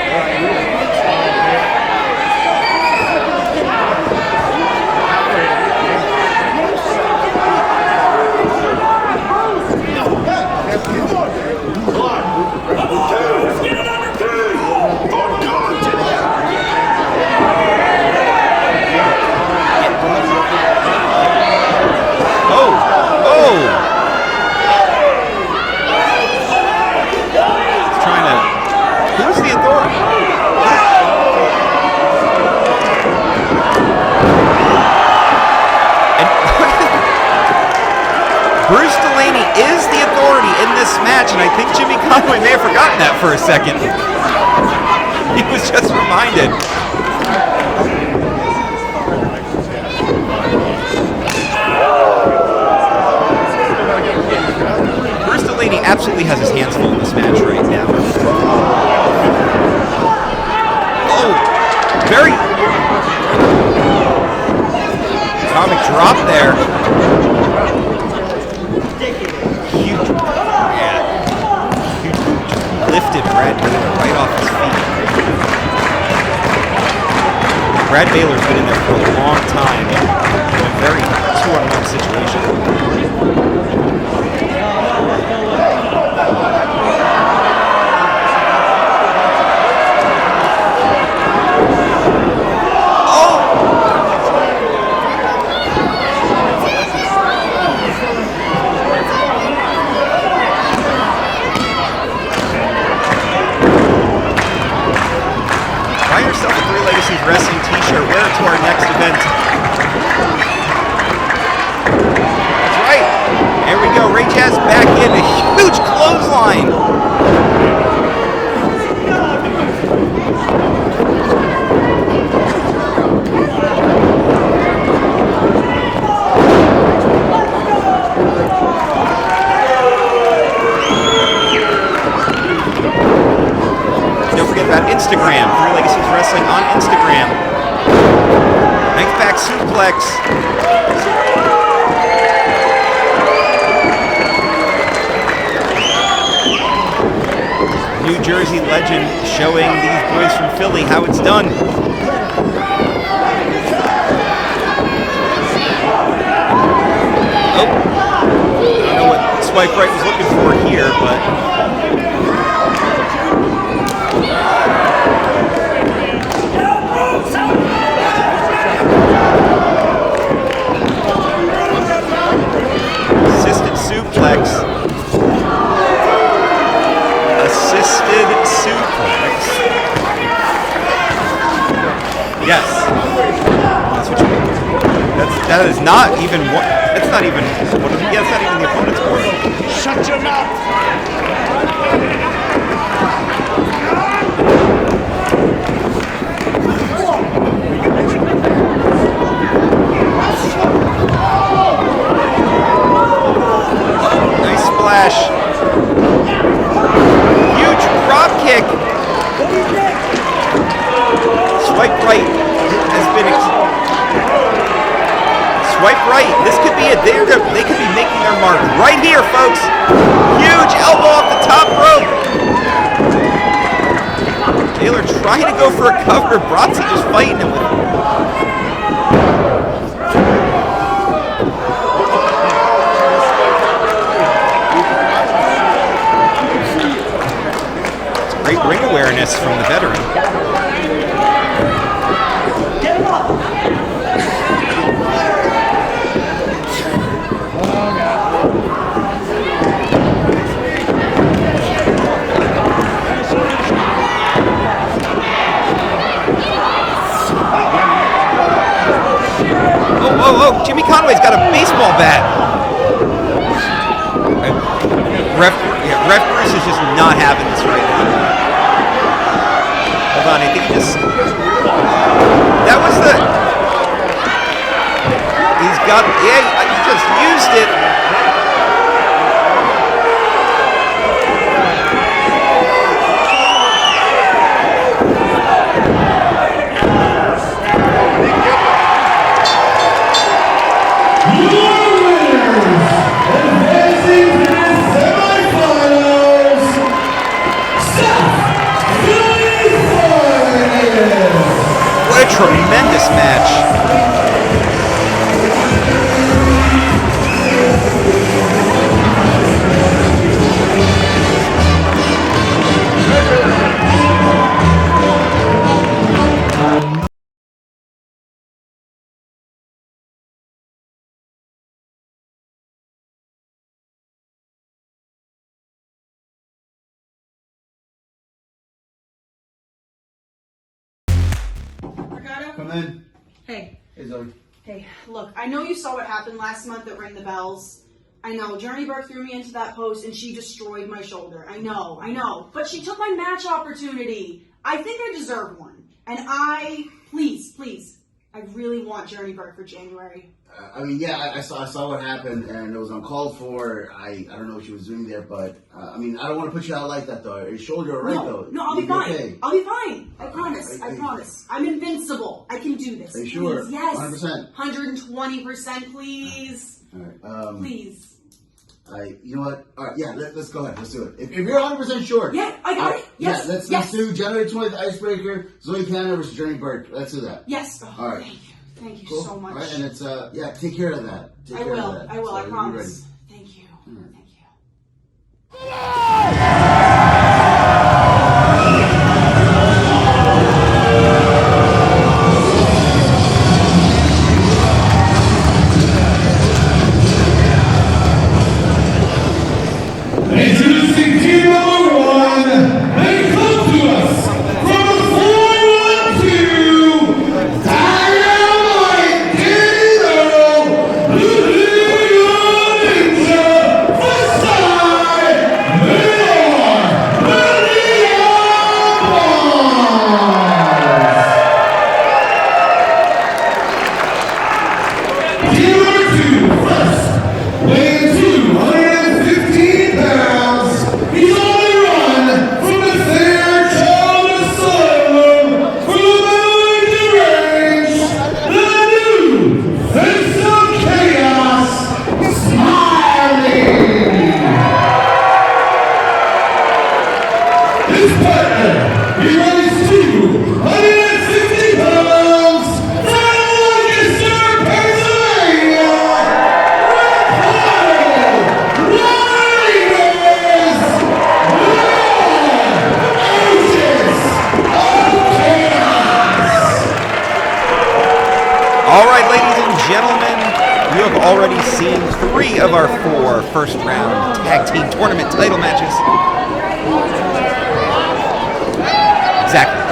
Match, and I think Jimmy Conway may have forgotten that for a second. He was just reminded. Bruce Delaney absolutely has his hands full in this match right now. Oh, very atomic drop there. Lifted Brad Baylor right off his feet. Brad Baylor's been in there for a long time in a very 2-on-1 situation. Wrestling t-shirt, wear it to our next event. That's right. There we go. Ray Jazz back in. A huge clothesline. Don't forget about Instagram. Three Legacies Wrestling on Instagram. Next back suplex. New Jersey legend showing these boys from Philly how it's done. Oh. I don't know what Swipe Right was looking for here, but assisted suplex. Assisted suplex. Yes. That's what you mean. That is not even what. That's not even. What is, yeah, it's not even the opponent's board. Shut your mouth! Nice splash. Huge drop kick. Swipe right has been. Swipe right. This could be it. They could be making their mark right here, folks. Huge elbow off the top rope. Taylor trying to go for a cover. Bratzi just fighting him with it. Great ring awareness from the veteran. oh! Jimmy Conway's got a baseball bat. Ref Bruce is just not having this right now. Hold on, I think he just... That was the... He's got... Yeah, he just used it. What a tremendous match. Come in. Hey. Hey, Zoe. Hey, look, I know you saw what happened last month at Ring the Bells. I know, Journey Burke threw me into that post and she destroyed my shoulder. I know. But she took my match opportunity. I think I deserve one. And please, I really want Journey Burke for January. I mean, yeah, I saw what happened, and it was uncalled for. I don't know what she was doing there, but I mean, I don't want to put you out like that, though. Your shoulder, all right, though? No, I'll be fine. Okay. I'll be fine. I promise. I promise. I'm invincible. I can do this. Are you sure? Please. Yes. 100%. 120%, please. All right. Please. You know what? All right, yeah, let's go ahead. Let's do it. If you're 100% sure. Yeah, I got it. Yes. Yeah, let's do January 20th Icebreaker, Zoe Canada versus Journey Burke. Let's do that. Yes. Oh, all right. Thank you Cool. so much. All right, and it's take care of that. I will. I promise. Thank you. Thank you. Introducing team number 1, they come to us from the 412, Dynamite Kilo, Ninja, Facade, they are the Neon Boys. Team number 2, first, weighing 215 pounds. He's on the run from the Fairchild Asylum for the mentally deranged, the new Face of Chaos, Smiley. His partner, he weighs 260 pounds from Lancaster, Pennsylvania. All right, ladies and gentlemen, you have already seen 3 of our 4 first-round tag team tournament title matches. Exactly.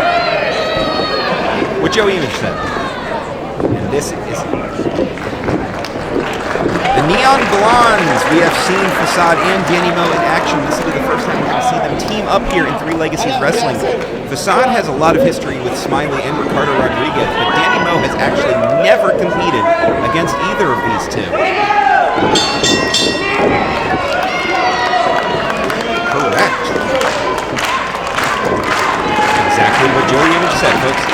What Joe Image said. And this is the Neon Blondes. We have seen Facade and Danny Mo in action. This will be the first time we're going to see them team up here in Three Legacies Wrestling. Facade has a lot of history with Smiley and Ricardo Rodriguez, but Danny Mo has actually never competed against either of these two. Correct. Exactly what Joey Image said, folks.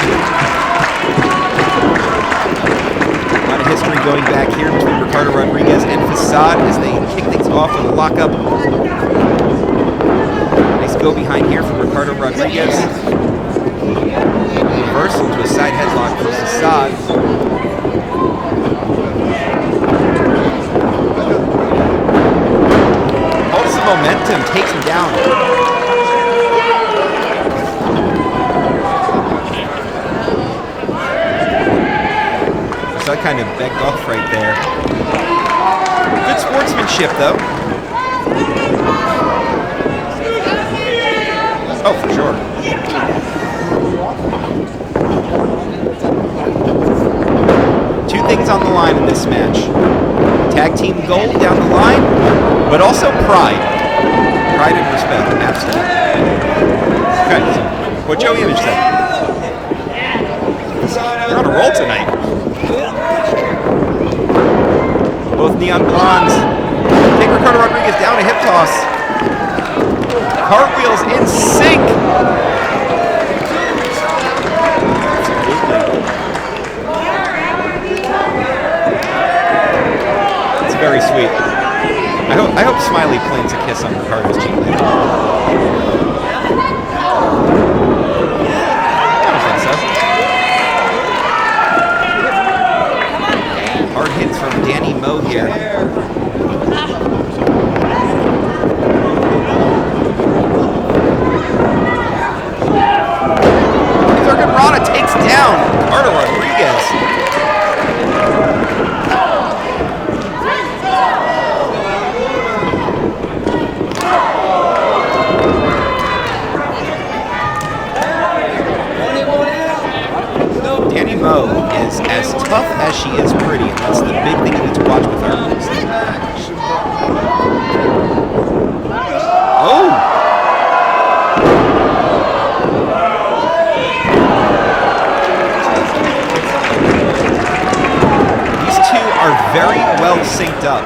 A lot of history going back here between Ricardo Rodriguez and Facade as they kick things off with a lockup. Nice go behind here from Ricardo Rodriguez. Reversal to a side headlock for Facade. Holds the momentum, takes him down. So that kind of begged off right there. Good sportsmanship, though. Oh, for sure. Two things on the line in this match. Tag team gold down the line, but also pride. Pride and respect, absolutely. Okay, so what Joey Image said. They're on a roll tonight. Both Neon Blondes take Ricardo Rodriguez down a hip toss. Cartwheels in sync. It's very sweet. I hope Smiley plants a kiss on Ricardo's cheek later. Hard hits from Danny Moe here. Rana takes down Ricardo Rodriguez. Danny Moe is as tough as she is pretty, and that's the big thing you need to watch with her. Oh! Are very well synced up,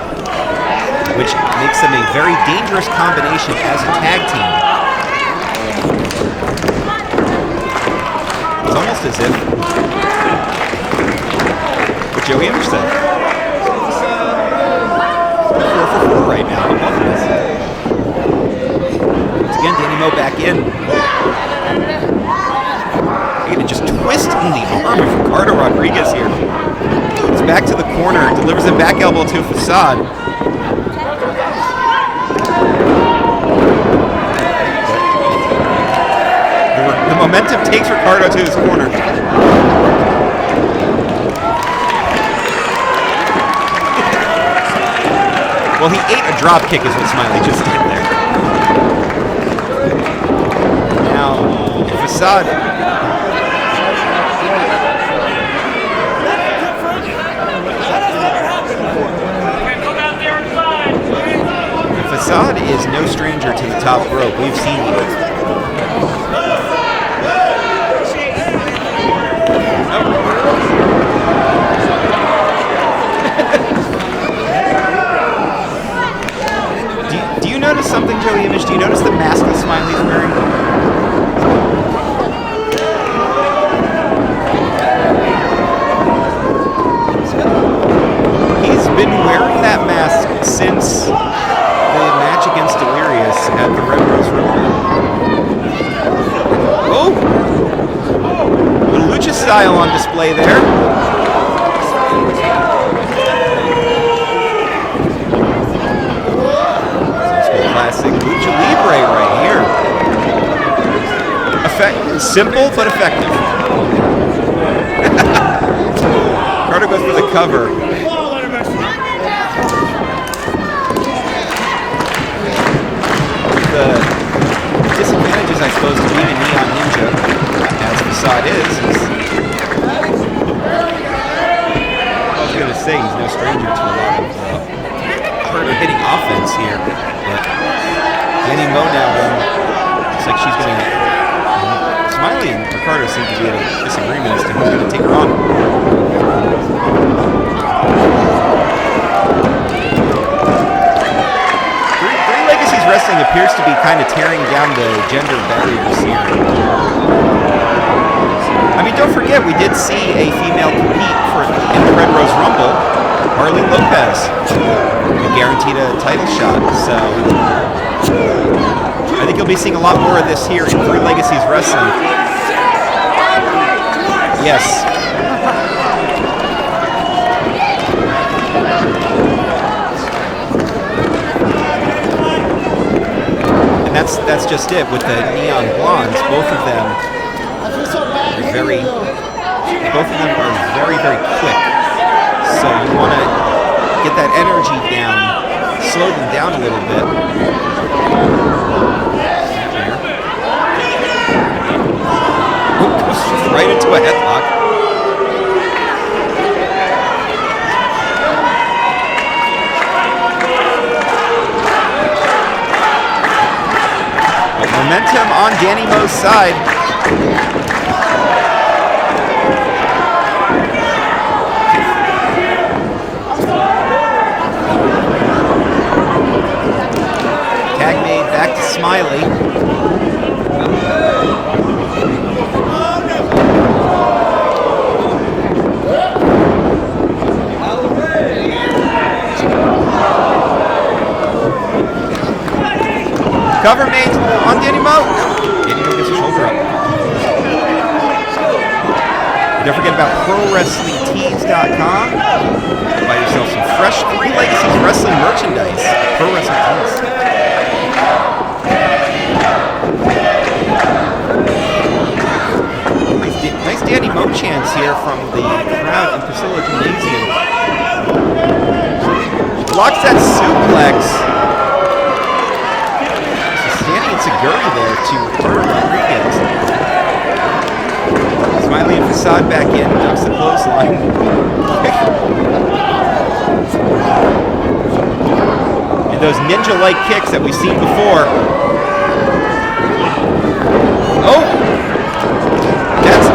which makes them a very dangerous combination as a tag team. It's almost as if what Joey Image said. 4 for 4 right now. Once again, Danny Moe back in. They're gonna just twist in the arm of Ricardo Rodriguez here. He's back to the corner, delivers a back elbow to Facade. The momentum takes Ricardo to his corner. Well, he ate a drop kick is what Smiley just did there. Now, Facade. Facade is no stranger to the top rope. We've seen it. Do you notice something, Joey Image? Do you notice the mask that Smiley's wearing? He's been wearing that mask since match against Delirious at the Red Rose Rumble. Oh! The lucha style on display there. Classic lucha libre right here. Simple but effective. Carter goes for the cover. The disadvantages, I suppose, to being a Neon Ninja, as Facade is I was going to say he's no stranger to a lot of harder hitting offense here, but Danny Moe now looks like she's going to. Smiley and Ricardo seem to be in a disagreement as to who's going to take her on. Wrestling appears to be kind of tearing down the gender barriers here. I mean, don't forget, we did see a female compete in the Red Rose Rumble, Harley Lopez, who guaranteed a title shot. So I think you'll be seeing a lot more of this here in Three Legacies Wrestling. Yes. That's just it with the Neon Blondes. Both of them are very quick. So you want to get that energy down, slow them down a little bit. Goes right into a headlock. on Danny Moe's side. Tag made back to Smiley. Cover made on Danny Moe. Danny Moe gets his shoulder up. Don't forget about ProWrestlingTees.com. Buy yourself some fresh 3 Legacies wrestling merchandise at Pro Wrestling Tees. Nice Danny Moe chants here from the crowd in Priscilla Gymnasium. Blocks that suplex. Seguri there to Rodriguez. Smiley and Facade back in, dumps the clothesline. And those ninja-like kicks that we've seen before. Oh! That's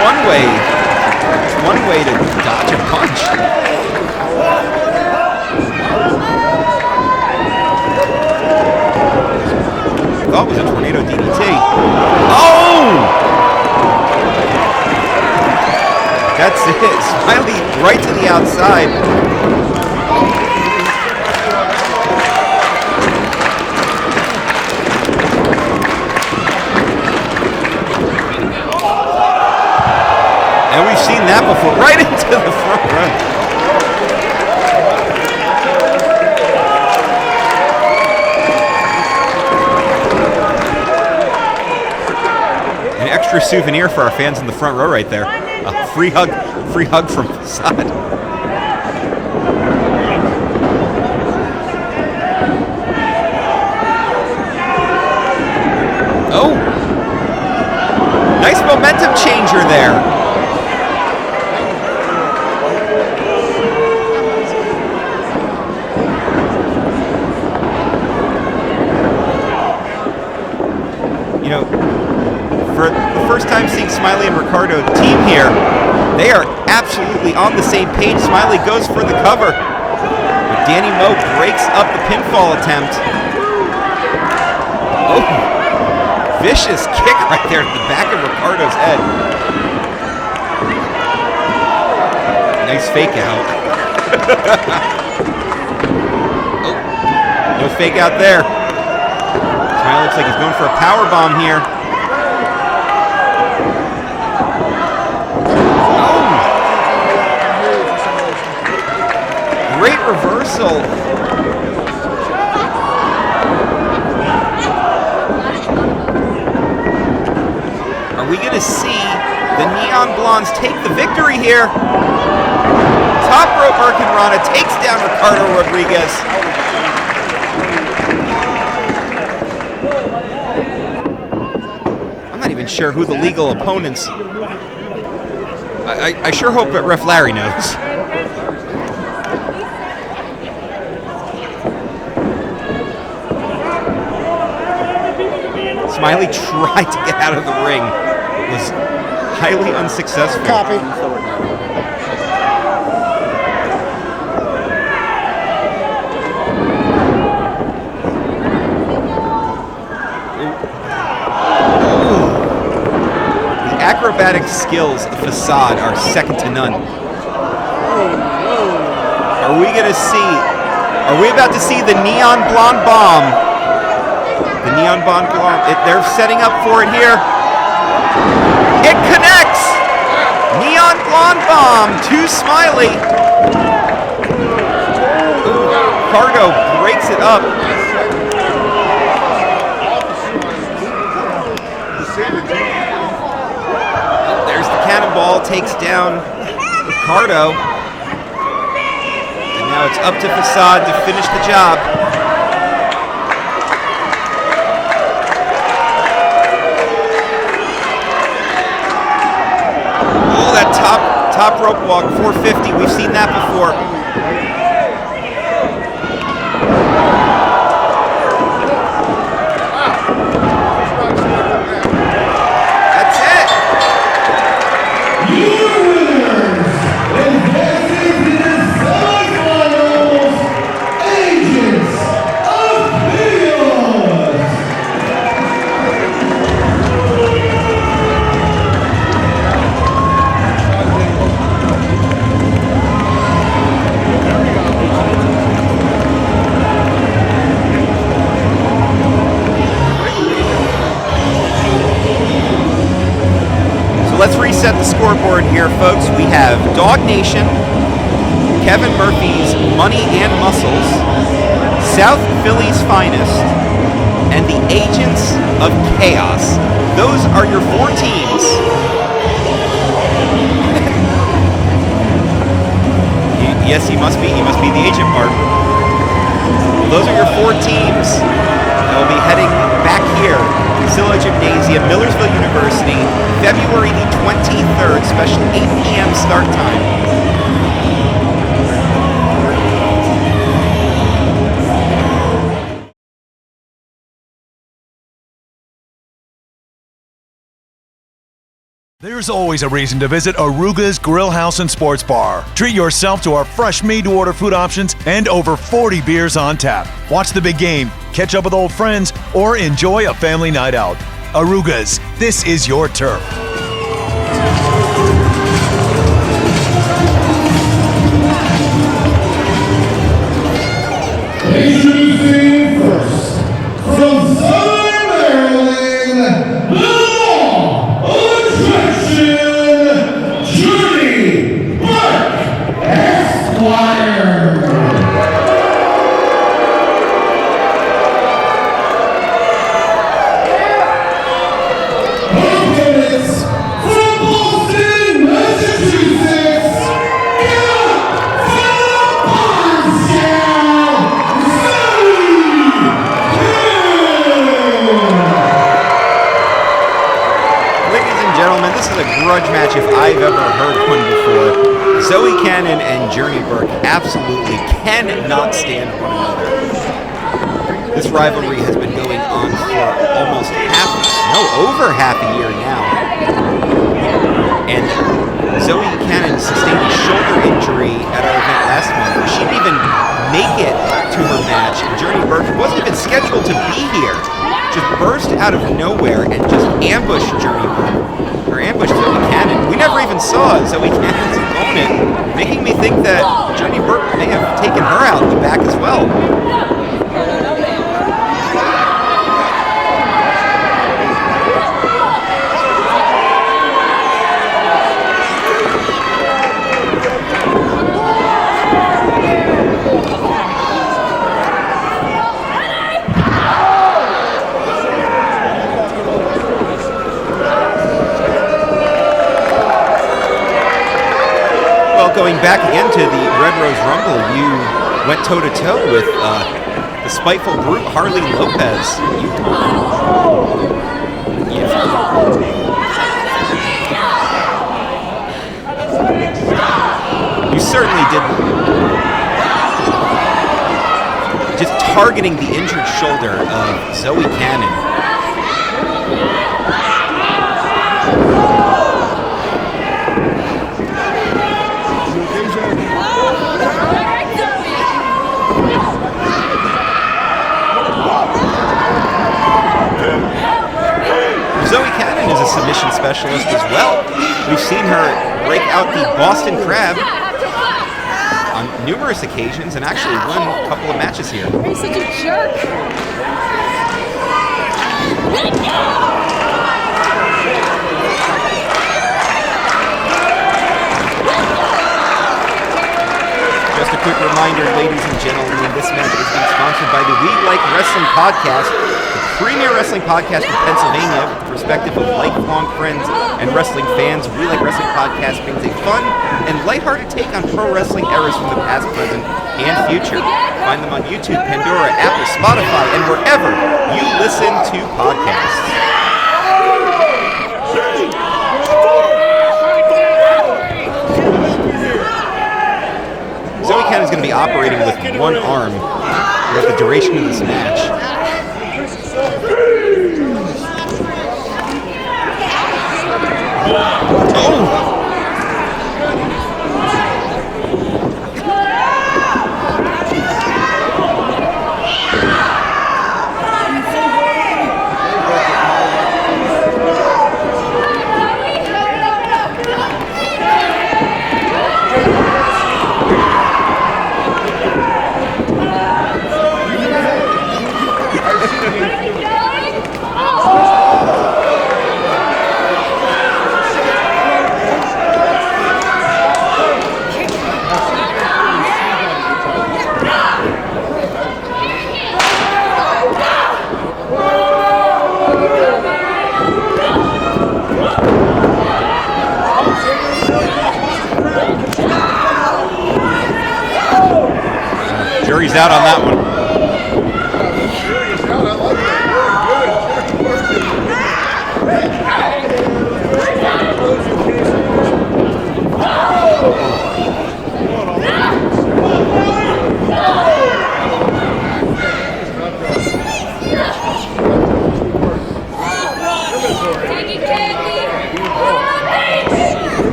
one way. That's one way to dodge a punch. Thought was a tornado DDT. Oh! That's it. Smiley right to the outside. And we've seen that before. Right into the front row. Extra souvenir for our fans in the front row right there. A free hug from Facade. Oh! Nice momentum changer there. You know, for the first time seeing Smiley and Ricardo team here, they are absolutely on the same page. Smiley goes for the cover, but Danny Moe breaks up the pinfall attempt. Oh, vicious kick right there to the back of Ricardo's head. Nice fake out. Oh, no fake out there. Smiley looks like he's going for a power bomb here. Great reversal. Are we going to see the Neon Blondes take the victory here? Top rope Burke and Rana takes down Ricardo Rodriguez. I'm not even sure who the legal opponents. I sure hope that Ref Larry knows. Smiley tried to get out of the ring, was highly unsuccessful. Copy. The acrobatic skills of Facade are second to none. Are we about to see the Neon Blonde Bomb? The Neon Blonde Bomb, they're setting up for it here. It connects! Neon Blonde Bomb to Smiley. Ricardo breaks it up. There's the cannonball, takes down Ricardo. And now it's up to Facade to finish the job. Oh, that top rope walk, 450. We've seen that before. let's reset the scoreboard here, folks. We have Dog Nation, Kevin Murphy's Money and Muscles, South Philly's Finest, and the Agents of Chaos. Those are your 4 teams. Yes, he must be the agent part. Those are your 4 teams that will be heading back here to Silo Gymnasium, Millersville University, February the 23rd, special 8 p.m. start time. There's always a reason to visit Aruga's Grill House and Sports Bar. Treat yourself to our fresh made-to-order food options and over 40 beers on tap. Watch the big game, catch up with old friends, or enjoy a family night out. Aruga's, this is your turf. Introducing first, from Southern Maryland, the law of attraction, Journey Burke, Esquire. Opponents from Boston, Massachusetts, Gentlemen, this is a grudge match if I've ever heard one before. Zoe Cannon and Journey Burke absolutely cannot stand one another. This rivalry has been going on for almost over half a year now. And Zoe Cannon sustained a shoulder injury at our event last month. She didn't even make it to her match. Journey Burke wasn't even scheduled to be here. Just burst out of nowhere and just ambushed Journey Burke, or ambushed Zoe Cannon. We never even saw Zoe Cannon's opponent, making me think that Journey Burke may have taken her out in the back as well. Going back again to the Red Rose Rumble, you went toe-to-toe with the spiteful brute Harley Lopez. You certainly didn't. Just targeting the injured shoulder of Zoe Cannon. Zoe Cannon is a submission specialist as well. We've seen her break out the Boston Crab on numerous occasions and actually won a couple of matches here. You're such a jerk. Just a quick reminder, ladies and gentlemen, this match is being sponsored by the We Like Wrestling Podcast, the premier wrestling podcast in Pennsylvania, with the perspective of lifelong friends and wrestling fans. We Like Wrestling Podcast brings a fun and lighthearted take on pro wrestling eras from the past, present, and future. Find them on YouTube, Pandora, Apple, Spotify, and wherever you listen to podcasts. Zoe Cannon is going to be operating with one arm throughout the duration of this match. Oh! out on that one.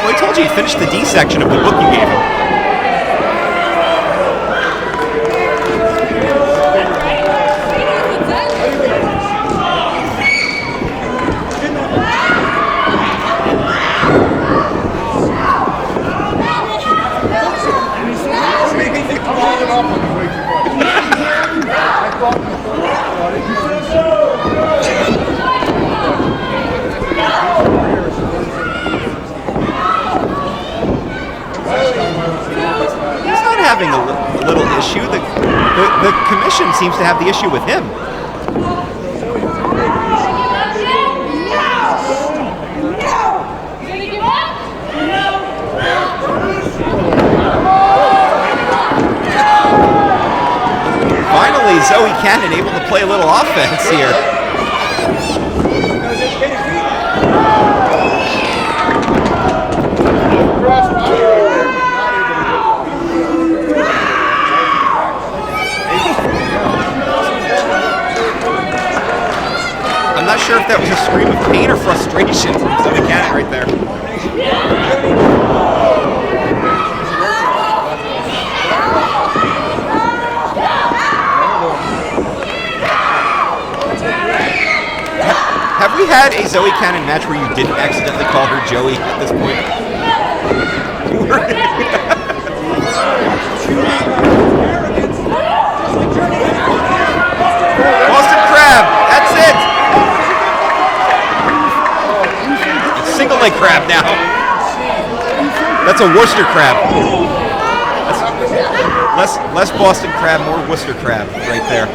I told you he finished the D section of the book you gave him. Having a little issue. The commission seems to have the issue with him. Finally, Zoe Cannon able to play a little offense here. I'm not sure if that was a scream of pain or frustration from Zoe Cannon right there. Have we had a Zoe Cannon match where you didn't accidentally call her Joey at this point? Boston Crab, that's it! It's single leg crab now. That's a Worcester crab. That's less Boston Crab, more Worcester crab right there.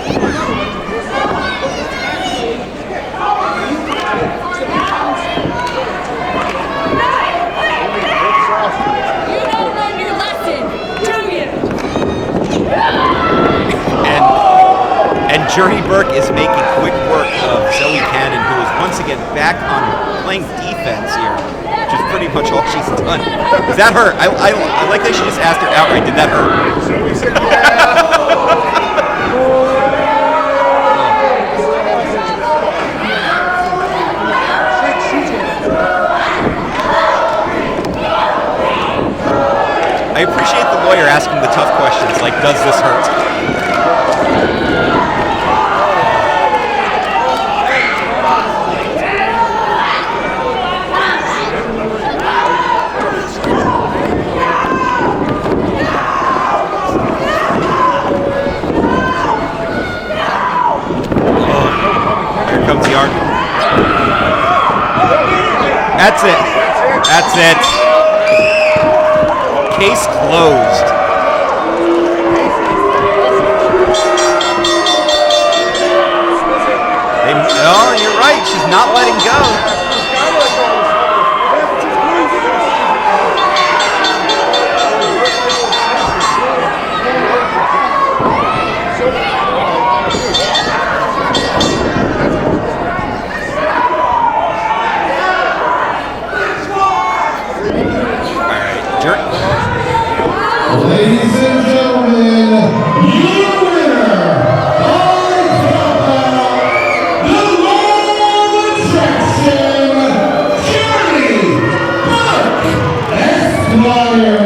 And Journey Burke is making quick work of Zoe Cannon, who is once again back on playing defense here, which is pretty much all she's done. Does that hurt? I like that she just asked her outright, did that hurt? I appreciate the lawyer asking the tough questions, like, does this hurt? Comes the arm. That's it. That's it. Case closed. Oh, you're right. She's not letting go. Ladies and gentlemen, your winner by knockout, the Law Attraction, Journey Burke Esquire.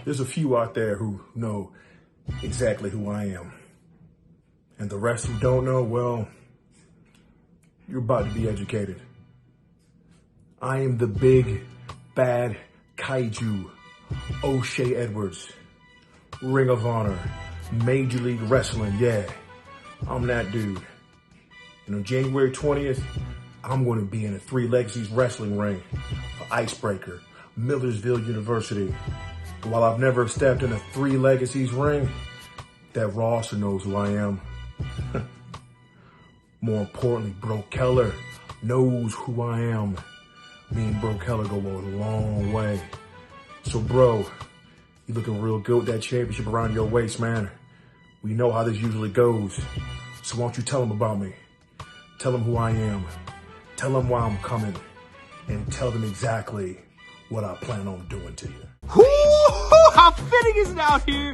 There's a few out there who know exactly who I am. And the rest who don't know, well, You're about to be educated. I am the big, bad kaiju, O'Shea Edwards. Ring of Honor, Major League Wrestling, yeah. I'm that dude. And on January 20th, I'm going to be in a Three Legacies wrestling ring for Icebreaker, Millersville University. And while I've never stepped in a Three Legacies ring, that roster knows who I am. More importantly, Bro Keller knows who I am. Me and Bro Keller go a long way. So, bro, you looking real good with that championship around your waist, man. We know how this usually goes. So why don't you tell them about me? Tell them who I am. Tell them why I'm coming. And tell them exactly what I plan on doing to you. How fitting is it out here?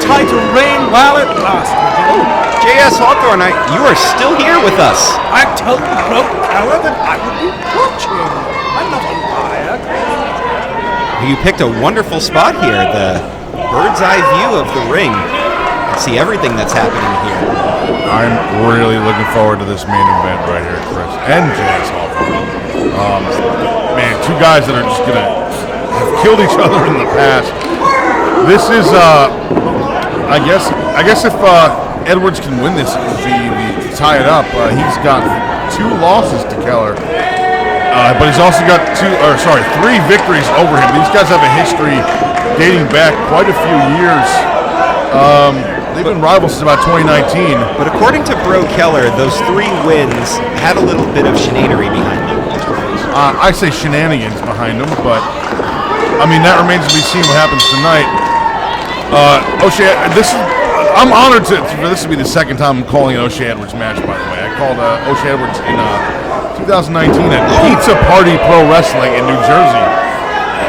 Title reign while it lasted. Oh, J.S. Hawthorne, you are still here with us. I told Bro Keller that I would be watching. I'm not a liar. You picked a wonderful spot here, the bird's eye view of the ring. You see everything that's happening here. I'm really looking forward to this main event right here, Chris, and J.S. Hawthorne. Man, two guys that are just gonna have killed each other in the past. This is, I guess if Edwards can win this, it would be tie it up. He's got 2 losses to Keller, but he's also got 3 victories over him. These guys have a history dating back quite a few years. They've been rivals since about 2019. But according to Bro Keller, those 3 wins had a little bit of chicanery behind them. I say shenanigans behind him, but I mean that remains to be seen what happens tonight. O'Shea, I'm honored for this to be the second time I'm calling an O'Shea Edwards match. By the way, I called O'Shea Edwards in 2019 at Pizza Party Pro Wrestling in New Jersey,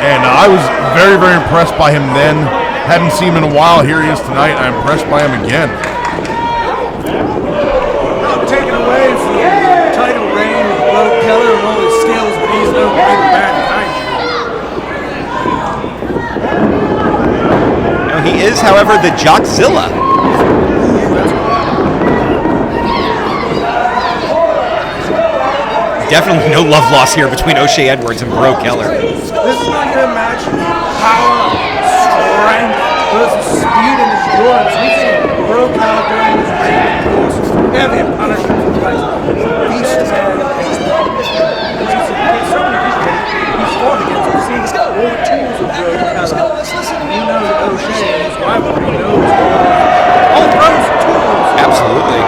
and I was very, very impressed by him then. Hadn't seen him in a while. Here he is tonight. I'm impressed by him again. Taken away from the title reign of Burke Keller and all his skills, but he's no big bad kaiju. No, he is, however, the Jockzilla. Definitely no love lost here between O'Shea Edwards and Bro Keller. This is not your match. Power, strength versus speed and endurance. We see Bro Keller during his reign, of course, heavy punishment for Christ. Beast man. So many people he's fought against. We've seen all the tools of Bro Keller. You know that O'Shea and his rivalry knows all Bro's tools. Absolutely.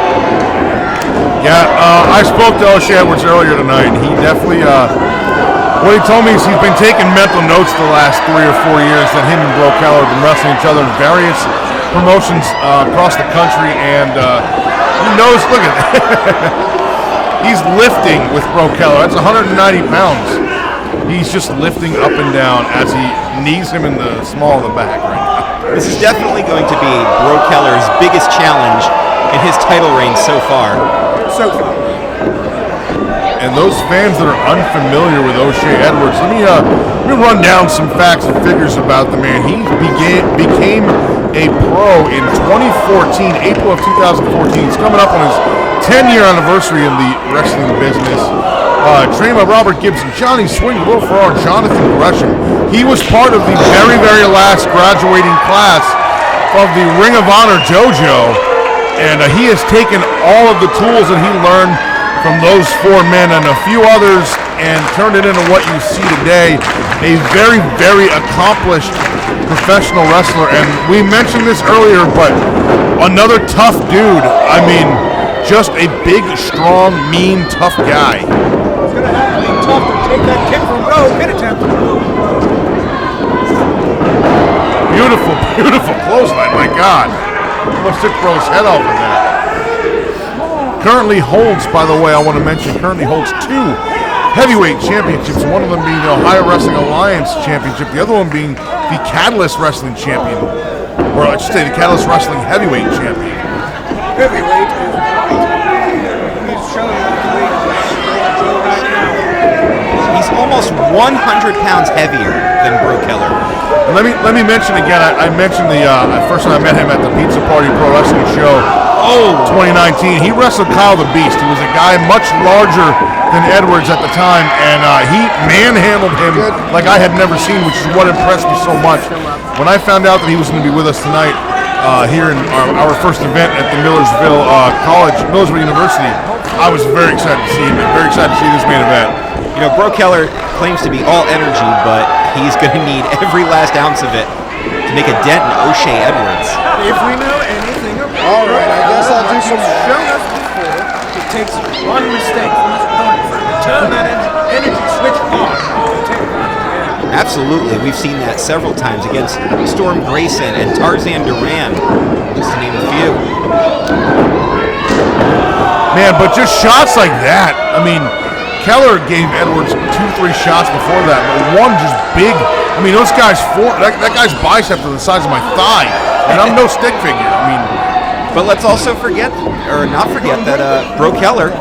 Yeah, I spoke to O'Shea Edwards earlier tonight, and he definitely, what he told me is he's been taking mental notes the last 3 or 4 years that him and Bro Keller have been wrestling each other in various promotions across the country, and he knows, look at that. He's lifting with Bro Keller. That's 190 pounds. He's just lifting up and down as he knees him in the small of the back right now. This is definitely going to be Bro Keller's biggest challenge in his title reign so far. And those fans that are unfamiliar with O'Shea Edwards, let me run down some facts and figures about the man. He became a pro in 2014, April of 2014. He's coming up on his 10-year anniversary in the wrestling business. Trained by Robert Gibson, Johnny Swing, Will Farrar, Jonathan Gresham. He was part of the very, very last graduating class of the Ring of Honor JoJo. And he has taken all of the tools that he learned from those 4 men and a few others and turned it into what you see today. A very, very accomplished professional wrestler. And we mentioned this earlier, but another tough dude. I mean, just a big, strong, mean, tough guy. It's going to have to be tough to take that kick from Bro. Pin attempt. Beautiful, beautiful clothesline, my God. Almost took Bro's head off of that. Currently holds, by the way, I want to mention, currently holds 2 heavyweight championships, one of them being the Ohio Wrestling Alliance Championship, the other one being the Catalyst Wrestling Champion, or I should say the Catalyst Wrestling Heavyweight Champion. Heavyweight is right. He's showing you the weight of Joe right now. He's almost 100 pounds heavier than Bro Keller. And let me mention again, I mentioned the first time I met him at the Pizza Party Pro Wrestling Show 2019. He wrestled Kyle the Beast. He was a guy much larger than Edwards at the time, and he manhandled him like I had never seen, which is what impressed me so much. When I found out that he was going to be with us tonight here in our first event at the Millersville University, I was very excited to see him and very excited to see this main event. You know, Bro Keller claims to be all energy, but he's going to need every last ounce of it to make a dent in O'Shea Edwards. If we know anything about All right, I guess I'll do some. shown us before, it takes one mistake from his opponent for him to turn that energy switch on and take it back again. Absolutely. We've seen that several times against Storm Grayson and Tarzan Duran, just to name a few. Man, but just shots like that, I mean, Keller gave Edwards 2-3 shots before that, but one just big. I mean, those guys, that guy's biceps are the size of my thigh, and I'm no stick figure. I mean, but let's also not forget that Bro Keller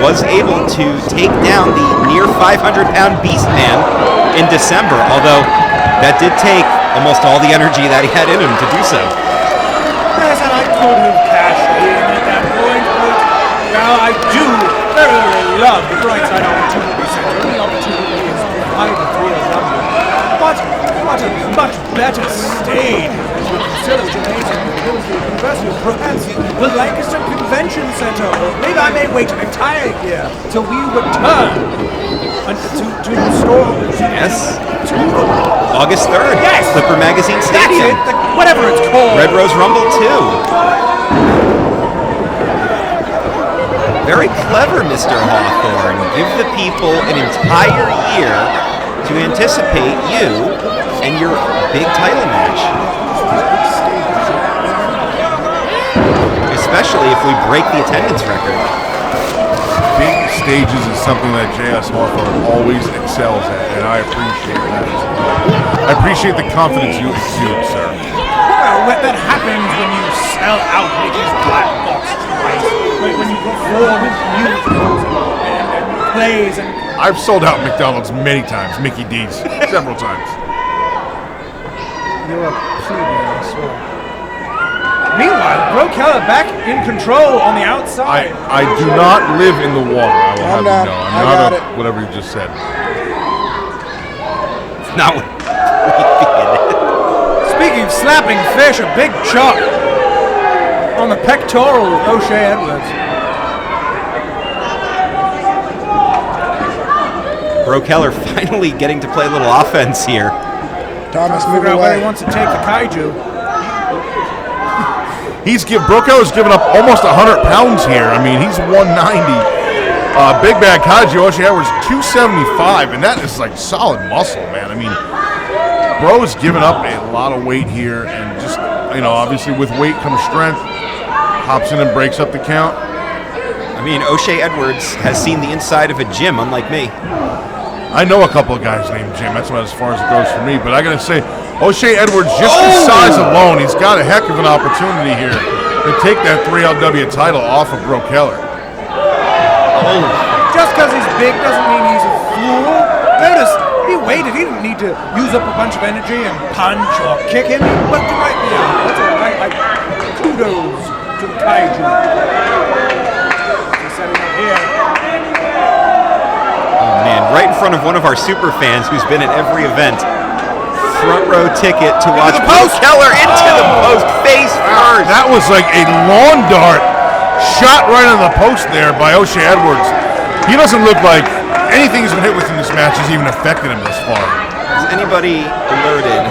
was able to take down the near 500-pound Beast Man in December, although that did take almost all the energy that he had in him to do so. Yes, and I could have cashed in at that point, but now I do very love the bright side opportunity center. The opportunity is behind the 3LW. But what a much better stage as you consider gymnasium University, perhaps the Lancaster Convention Center. Maybe I may wait an entire year till we return to the store. Yes. August 3rd. Yes. Clipper Magazine Stadium. That's it. Whatever it's called. Red Rose Rumble 2. Very clever, Mr. Hawthorne. Give the people an entire year to anticipate you and your big title match. Especially if we break the attendance record. Big stages is something that J.S. Hawthorne always excels at, and I appreciate that as well. I appreciate the confidence you exude, sir. Well, that happens when you sell out Mickey's Black Box twice. When you perform with musicals and plays and... I've sold out McDonald's many times, Mickey D's, several times. You're a plebeian, I swear. Meanwhile, Bro Keller back in control on the outside. I do not live in the water, I will have you know. I I'm got not it. whatever you just said. It's not what... Speaking of slapping fish, a big chop on the pectoral of O'Shea Edwards. Bro Keller finally getting to play a little offense here. Thomas, move Figure out where away. he wants to take the kaiju. Bro Keller's given up almost 100 pounds here. I mean, he's 190. Big Bad Kaiju, O'Shea Edwards, 275, and that is like solid muscle, man. I mean, Bro's given up a lot of weight here, and just, obviously with weight comes strength. Hops in and breaks up the count. I mean, O'Shea Edwards has seen the inside of a gym, unlike me. I know a couple of guys named Jim. That's about as far as it goes for me. But I got to say, O'Shea Edwards, just his size alone, he's got a heck of an opportunity here to take that 3LW title off of Bro Keller. Just because he's big doesn't mean he's a fool. Notice, he waited. He didn't need to use up a bunch of energy and punch or kick him. But right now, that's all right. Kudos to the kaiju. Just setting up here. Oh man, right in front of one of our super fans who's been at every event. Front row ticket to watch Bro Keller into the post face first. That was like a lawn dart shot right on the post there by O'Shea Edwards. He doesn't look like anything he's been hit with in this match has even affected him this far. Has anybody alerted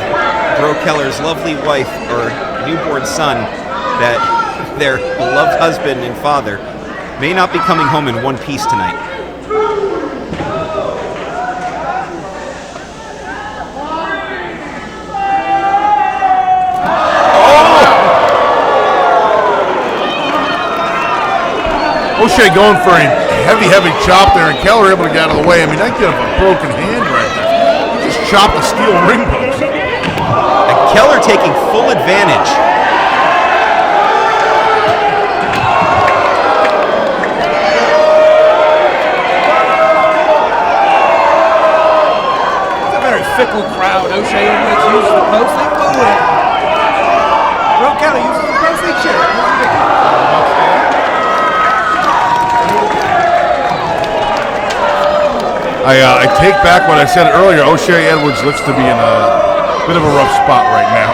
Bro Keller's lovely wife or newborn son that their beloved husband and father may not be coming home in one piece tonight? O'Shea going for a heavy chop there, and Keller able to get out of the way. I mean, that could have a broken hand right there. He just chopped the steel ring post. And Keller taking full advantage. It's a very fickle crowd. O'Shea Edwards uses the post, they go in. Bro Keller uses the post, they cheer. I take back what I said earlier. O'Shea Edwards looks to be in a bit of a rough spot right now.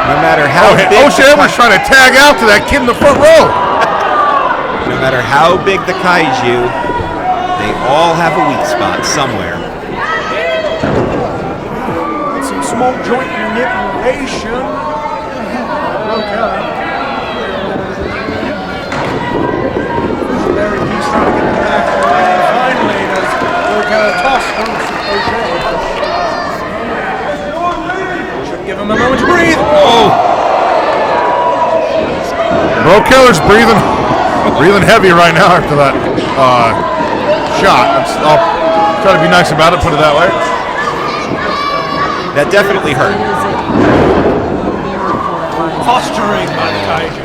No matter how big O'Shea Edwards trying to tag out to that kid in the front row. No matter how big the kaiju, they all have a weak spot somewhere. Some small joint manipulation. Bro Keller. Larry keeps trying to get the back of the ring. Finally, does Bro Keller toss O'Shea. Should give him a moment to breathe. Bro Keller's breathing heavy right now after that shot. I'll try to be nice about it, put it that way. That definitely hurt. Posturing by the kaiju.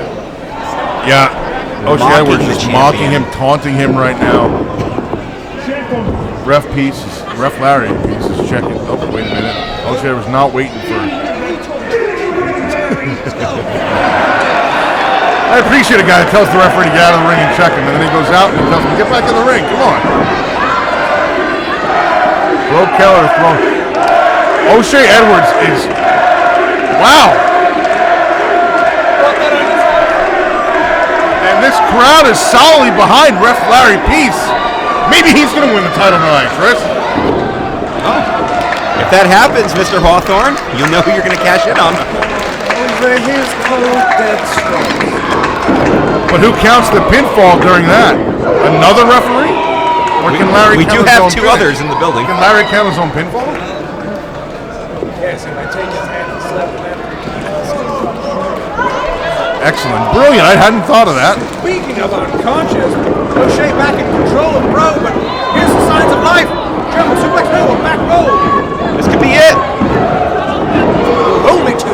Yeah. O'Shea Edwards just mocking him, taunting him right now. Ref Larry Peace is checking. Oh, wait a minute. O'Shea was not waiting for. I appreciate a guy that tells the referee to get out of the ring and check him, and then he goes out and tells him to get back in the ring. Come on. Bro Keller throwing. O'Shea Edwards is. Wow. And this crowd is solidly behind Ref Larry Peace. Maybe he's going to win the title tonight, Chris. Oh. If that happens, Mr. Hawthorne, you'll know who you're going to cash in on. over his cold dead strokes. But who counts the pinfall during that? Another referee? Or can Larry We count do his have own two finish? others in the building. Can Larry count his own pinfall? Yes, if I take his hand and slap him after he falls. Excellent. Brilliant. I hadn't thought of that. Speaking of unconscious, O'Shea back in control of Bro, but here's the signs of life. German suplex, no, a back roll. This could be it. Only two.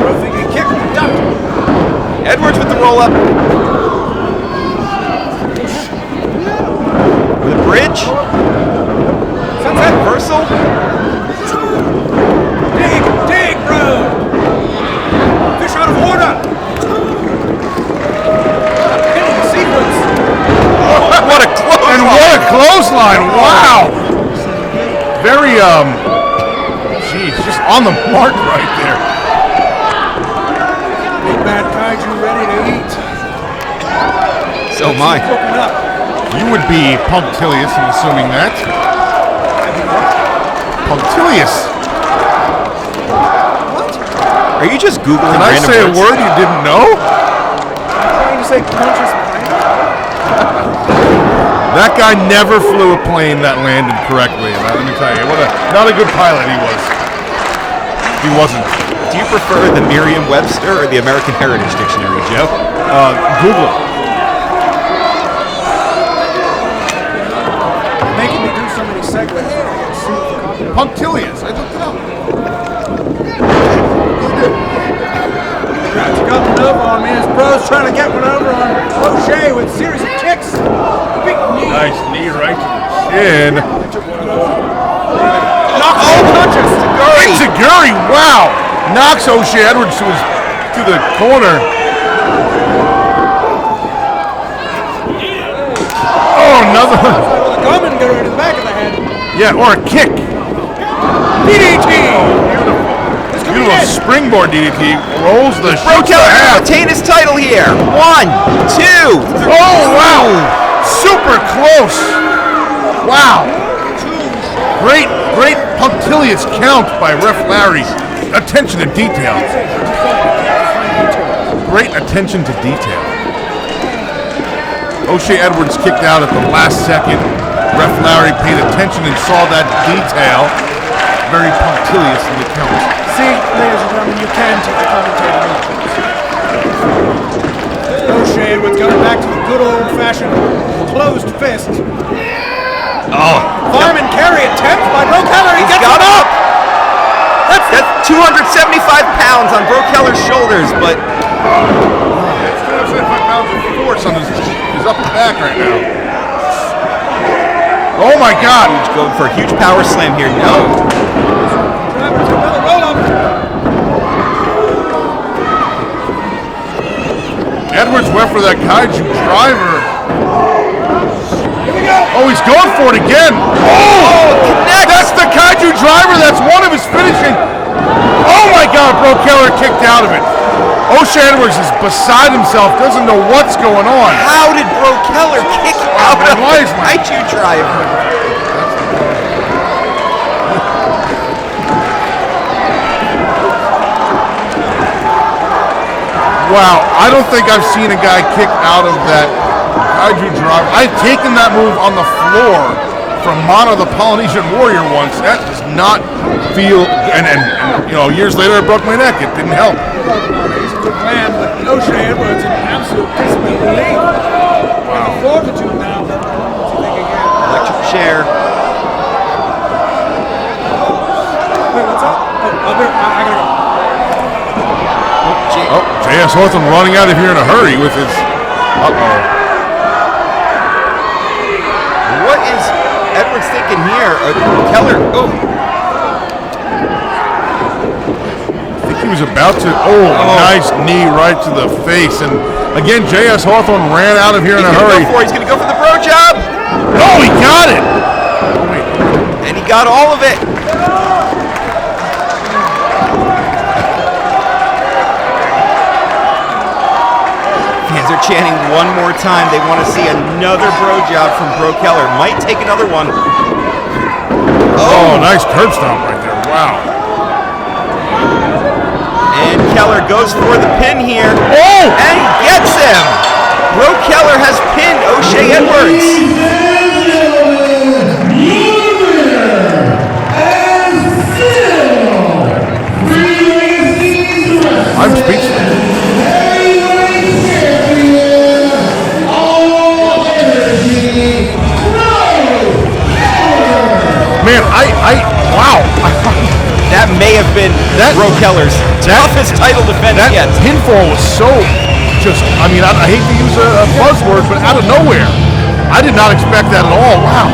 Bro thinking kick, ducked. Edwards with the roll up. With a bridge. Sunset. Reversal. Dig, Bro. Fish out of order. Hitting sequence. What a clothesline. And what a clothesline. Wow. Very, geez, just on the mark right there. Big bad kaiju ready to eat. So am I. Cooking up. You would be punctilious in assuming that. Punctilious. Are you just Googling Can I random say words? a word you didn't know? Trying to say conscious mind. That guy never flew a plane that landed correctly. Let me tell you, not a good pilot he was. He wasn't. Do you prefer the Merriam-Webster or the American Heritage Dictionary, Joe? Google. Making me do so many segments. Punctilious. I looked it up. Right, you got one over on me as Bro's trying to get one over on O'Shea with series of kicks. Big knee. Nice knee right to the chin. Knocks unconscious. Zaguri, wow. Knocks O'Shea Edwards to the corner. Oh, another one. With a gum and get her in the back of the head. Yeah, or a kick. DDT. Beautiful springboard DDT. Rolls the Bro shoots Keller the to half. retain his title here. 1, 2. Oh, wow. Super close. Wow. Great punctilious count by Ref Larry. Attention to detail. Great attention to detail. O'Shea Edwards kicked out at the last second. Ref Larry paid attention and saw that detail. Very punctilious in the count. See, ladies and gentlemen, you can take the commentator meetings. O'Shea Edwards going back to the good old-fashioned closed fist. Oh. Fireman carry attempt by Bro Keller. He gets got him up. That's 275 pounds on Bro Keller's shoulders, but... It's 275 pounds of force on his upper back right now. Oh my God! Going for a huge power slam here. No. Driver to another roll-up. Edwards went for that kaiju driver. Here we go. Oh, he's going for it again. Oh, connects. That's the kaiju driver. That's one of his finishing. Oh my God, Bro Keller kicked out of it. O'Shea Edwards is beside himself, doesn't know what's going on. How did Bro Keller kick out of Why is the my- kaiju driver? Wow, I don't think I've seen a guy kick out of that kaiju driver. I've taken that move on the floor from Mono the Polynesian Warrior once. That does not feel, and you know, years later I broke my neck. It didn't help. He's a good man, but O'Shea Edwards in absolute dismal lead. Wow. Fortitude now. What's he thinking here? Electric chair. Wait, what's up? Oh, I gotta go. Oh, J.S. Hawthorne running out of here in a hurry with his. Uh-oh. What is Edwards thinking here? Keller. Oh. I think he was about to. Oh, nice knee right to the face. And again, J.S. Hawthorne ran out of here in a hurry. He's going to go for the bro job. Oh, he got it. Wait. And he got all of it. Fans are chanting one more time. They want to see another bro job from Bro Keller. Might take another one. Oh, nice curb stomp right there. Wow. Keller goes for the pin here. Oh! And he gets him! Burke Keller has pinned O'Shea Edwards. I'm speechless. Man, wow. That may have been Burke Keller's toughest title defense yet. That pinfall was so just, I hate to use a buzzword, but out of nowhere. I did not expect that at all. Wow.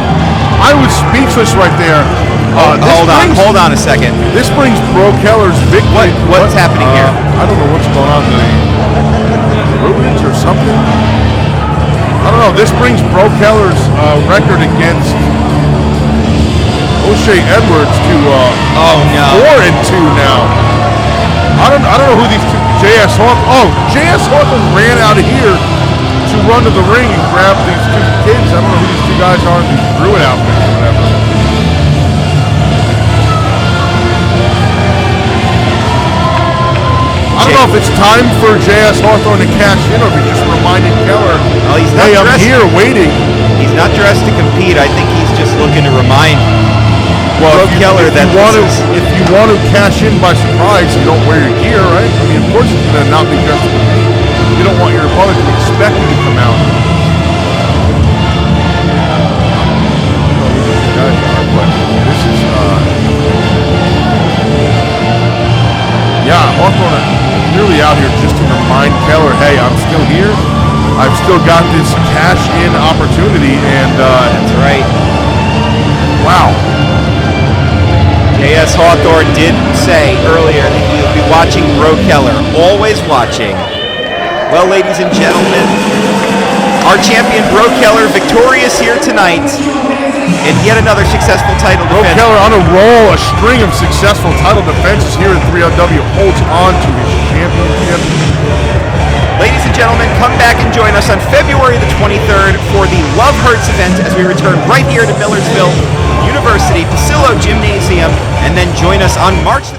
I was speechless right there. Hold on a second. This brings Burke Keller's victory. What's happening here? I don't know what's going on today. Ruins or something? I don't know. This brings Burke Keller's record against O'Shea Edwards to 4-2 now. I don't know who these two. J.S. Hawthorne. Oh, J.S. Hawthorne ran out of here to run to the ring and grab these two kids. I don't know who these two guys are in these Druid outfits or whatever. I don't know if it's time for J.S. Hawthorne to cash in or if he's just reminding Keller, hey, I'm here waiting. He's not dressed to compete. I think he's just looking to remind Burke Keller that if you want to cash in by surprise, you don't wear your gear, right? Of course it's going to not be dressed to compete. You don't want your opponent to expect you to come out. I don't know who these guys are, but this is, Hawthorne really out here just to remind Keller, hey, I'm still here. I've still got this cash-in opportunity, and that's right. Wow. J.S. Hawthorne did say earlier that he will be watching Burke Keller, always watching. Well, ladies and gentlemen, our champion Burke Keller victorious here tonight in yet another successful title defense. Burke Keller on a roll, a string of successful title defenses here in 3LW, holds on to his championship. Ladies and gentlemen, come back and join us on February the 23rd for the Love Hurts event as we return right here to Millersville University, Pasillo Gymnasium, and then join us on March the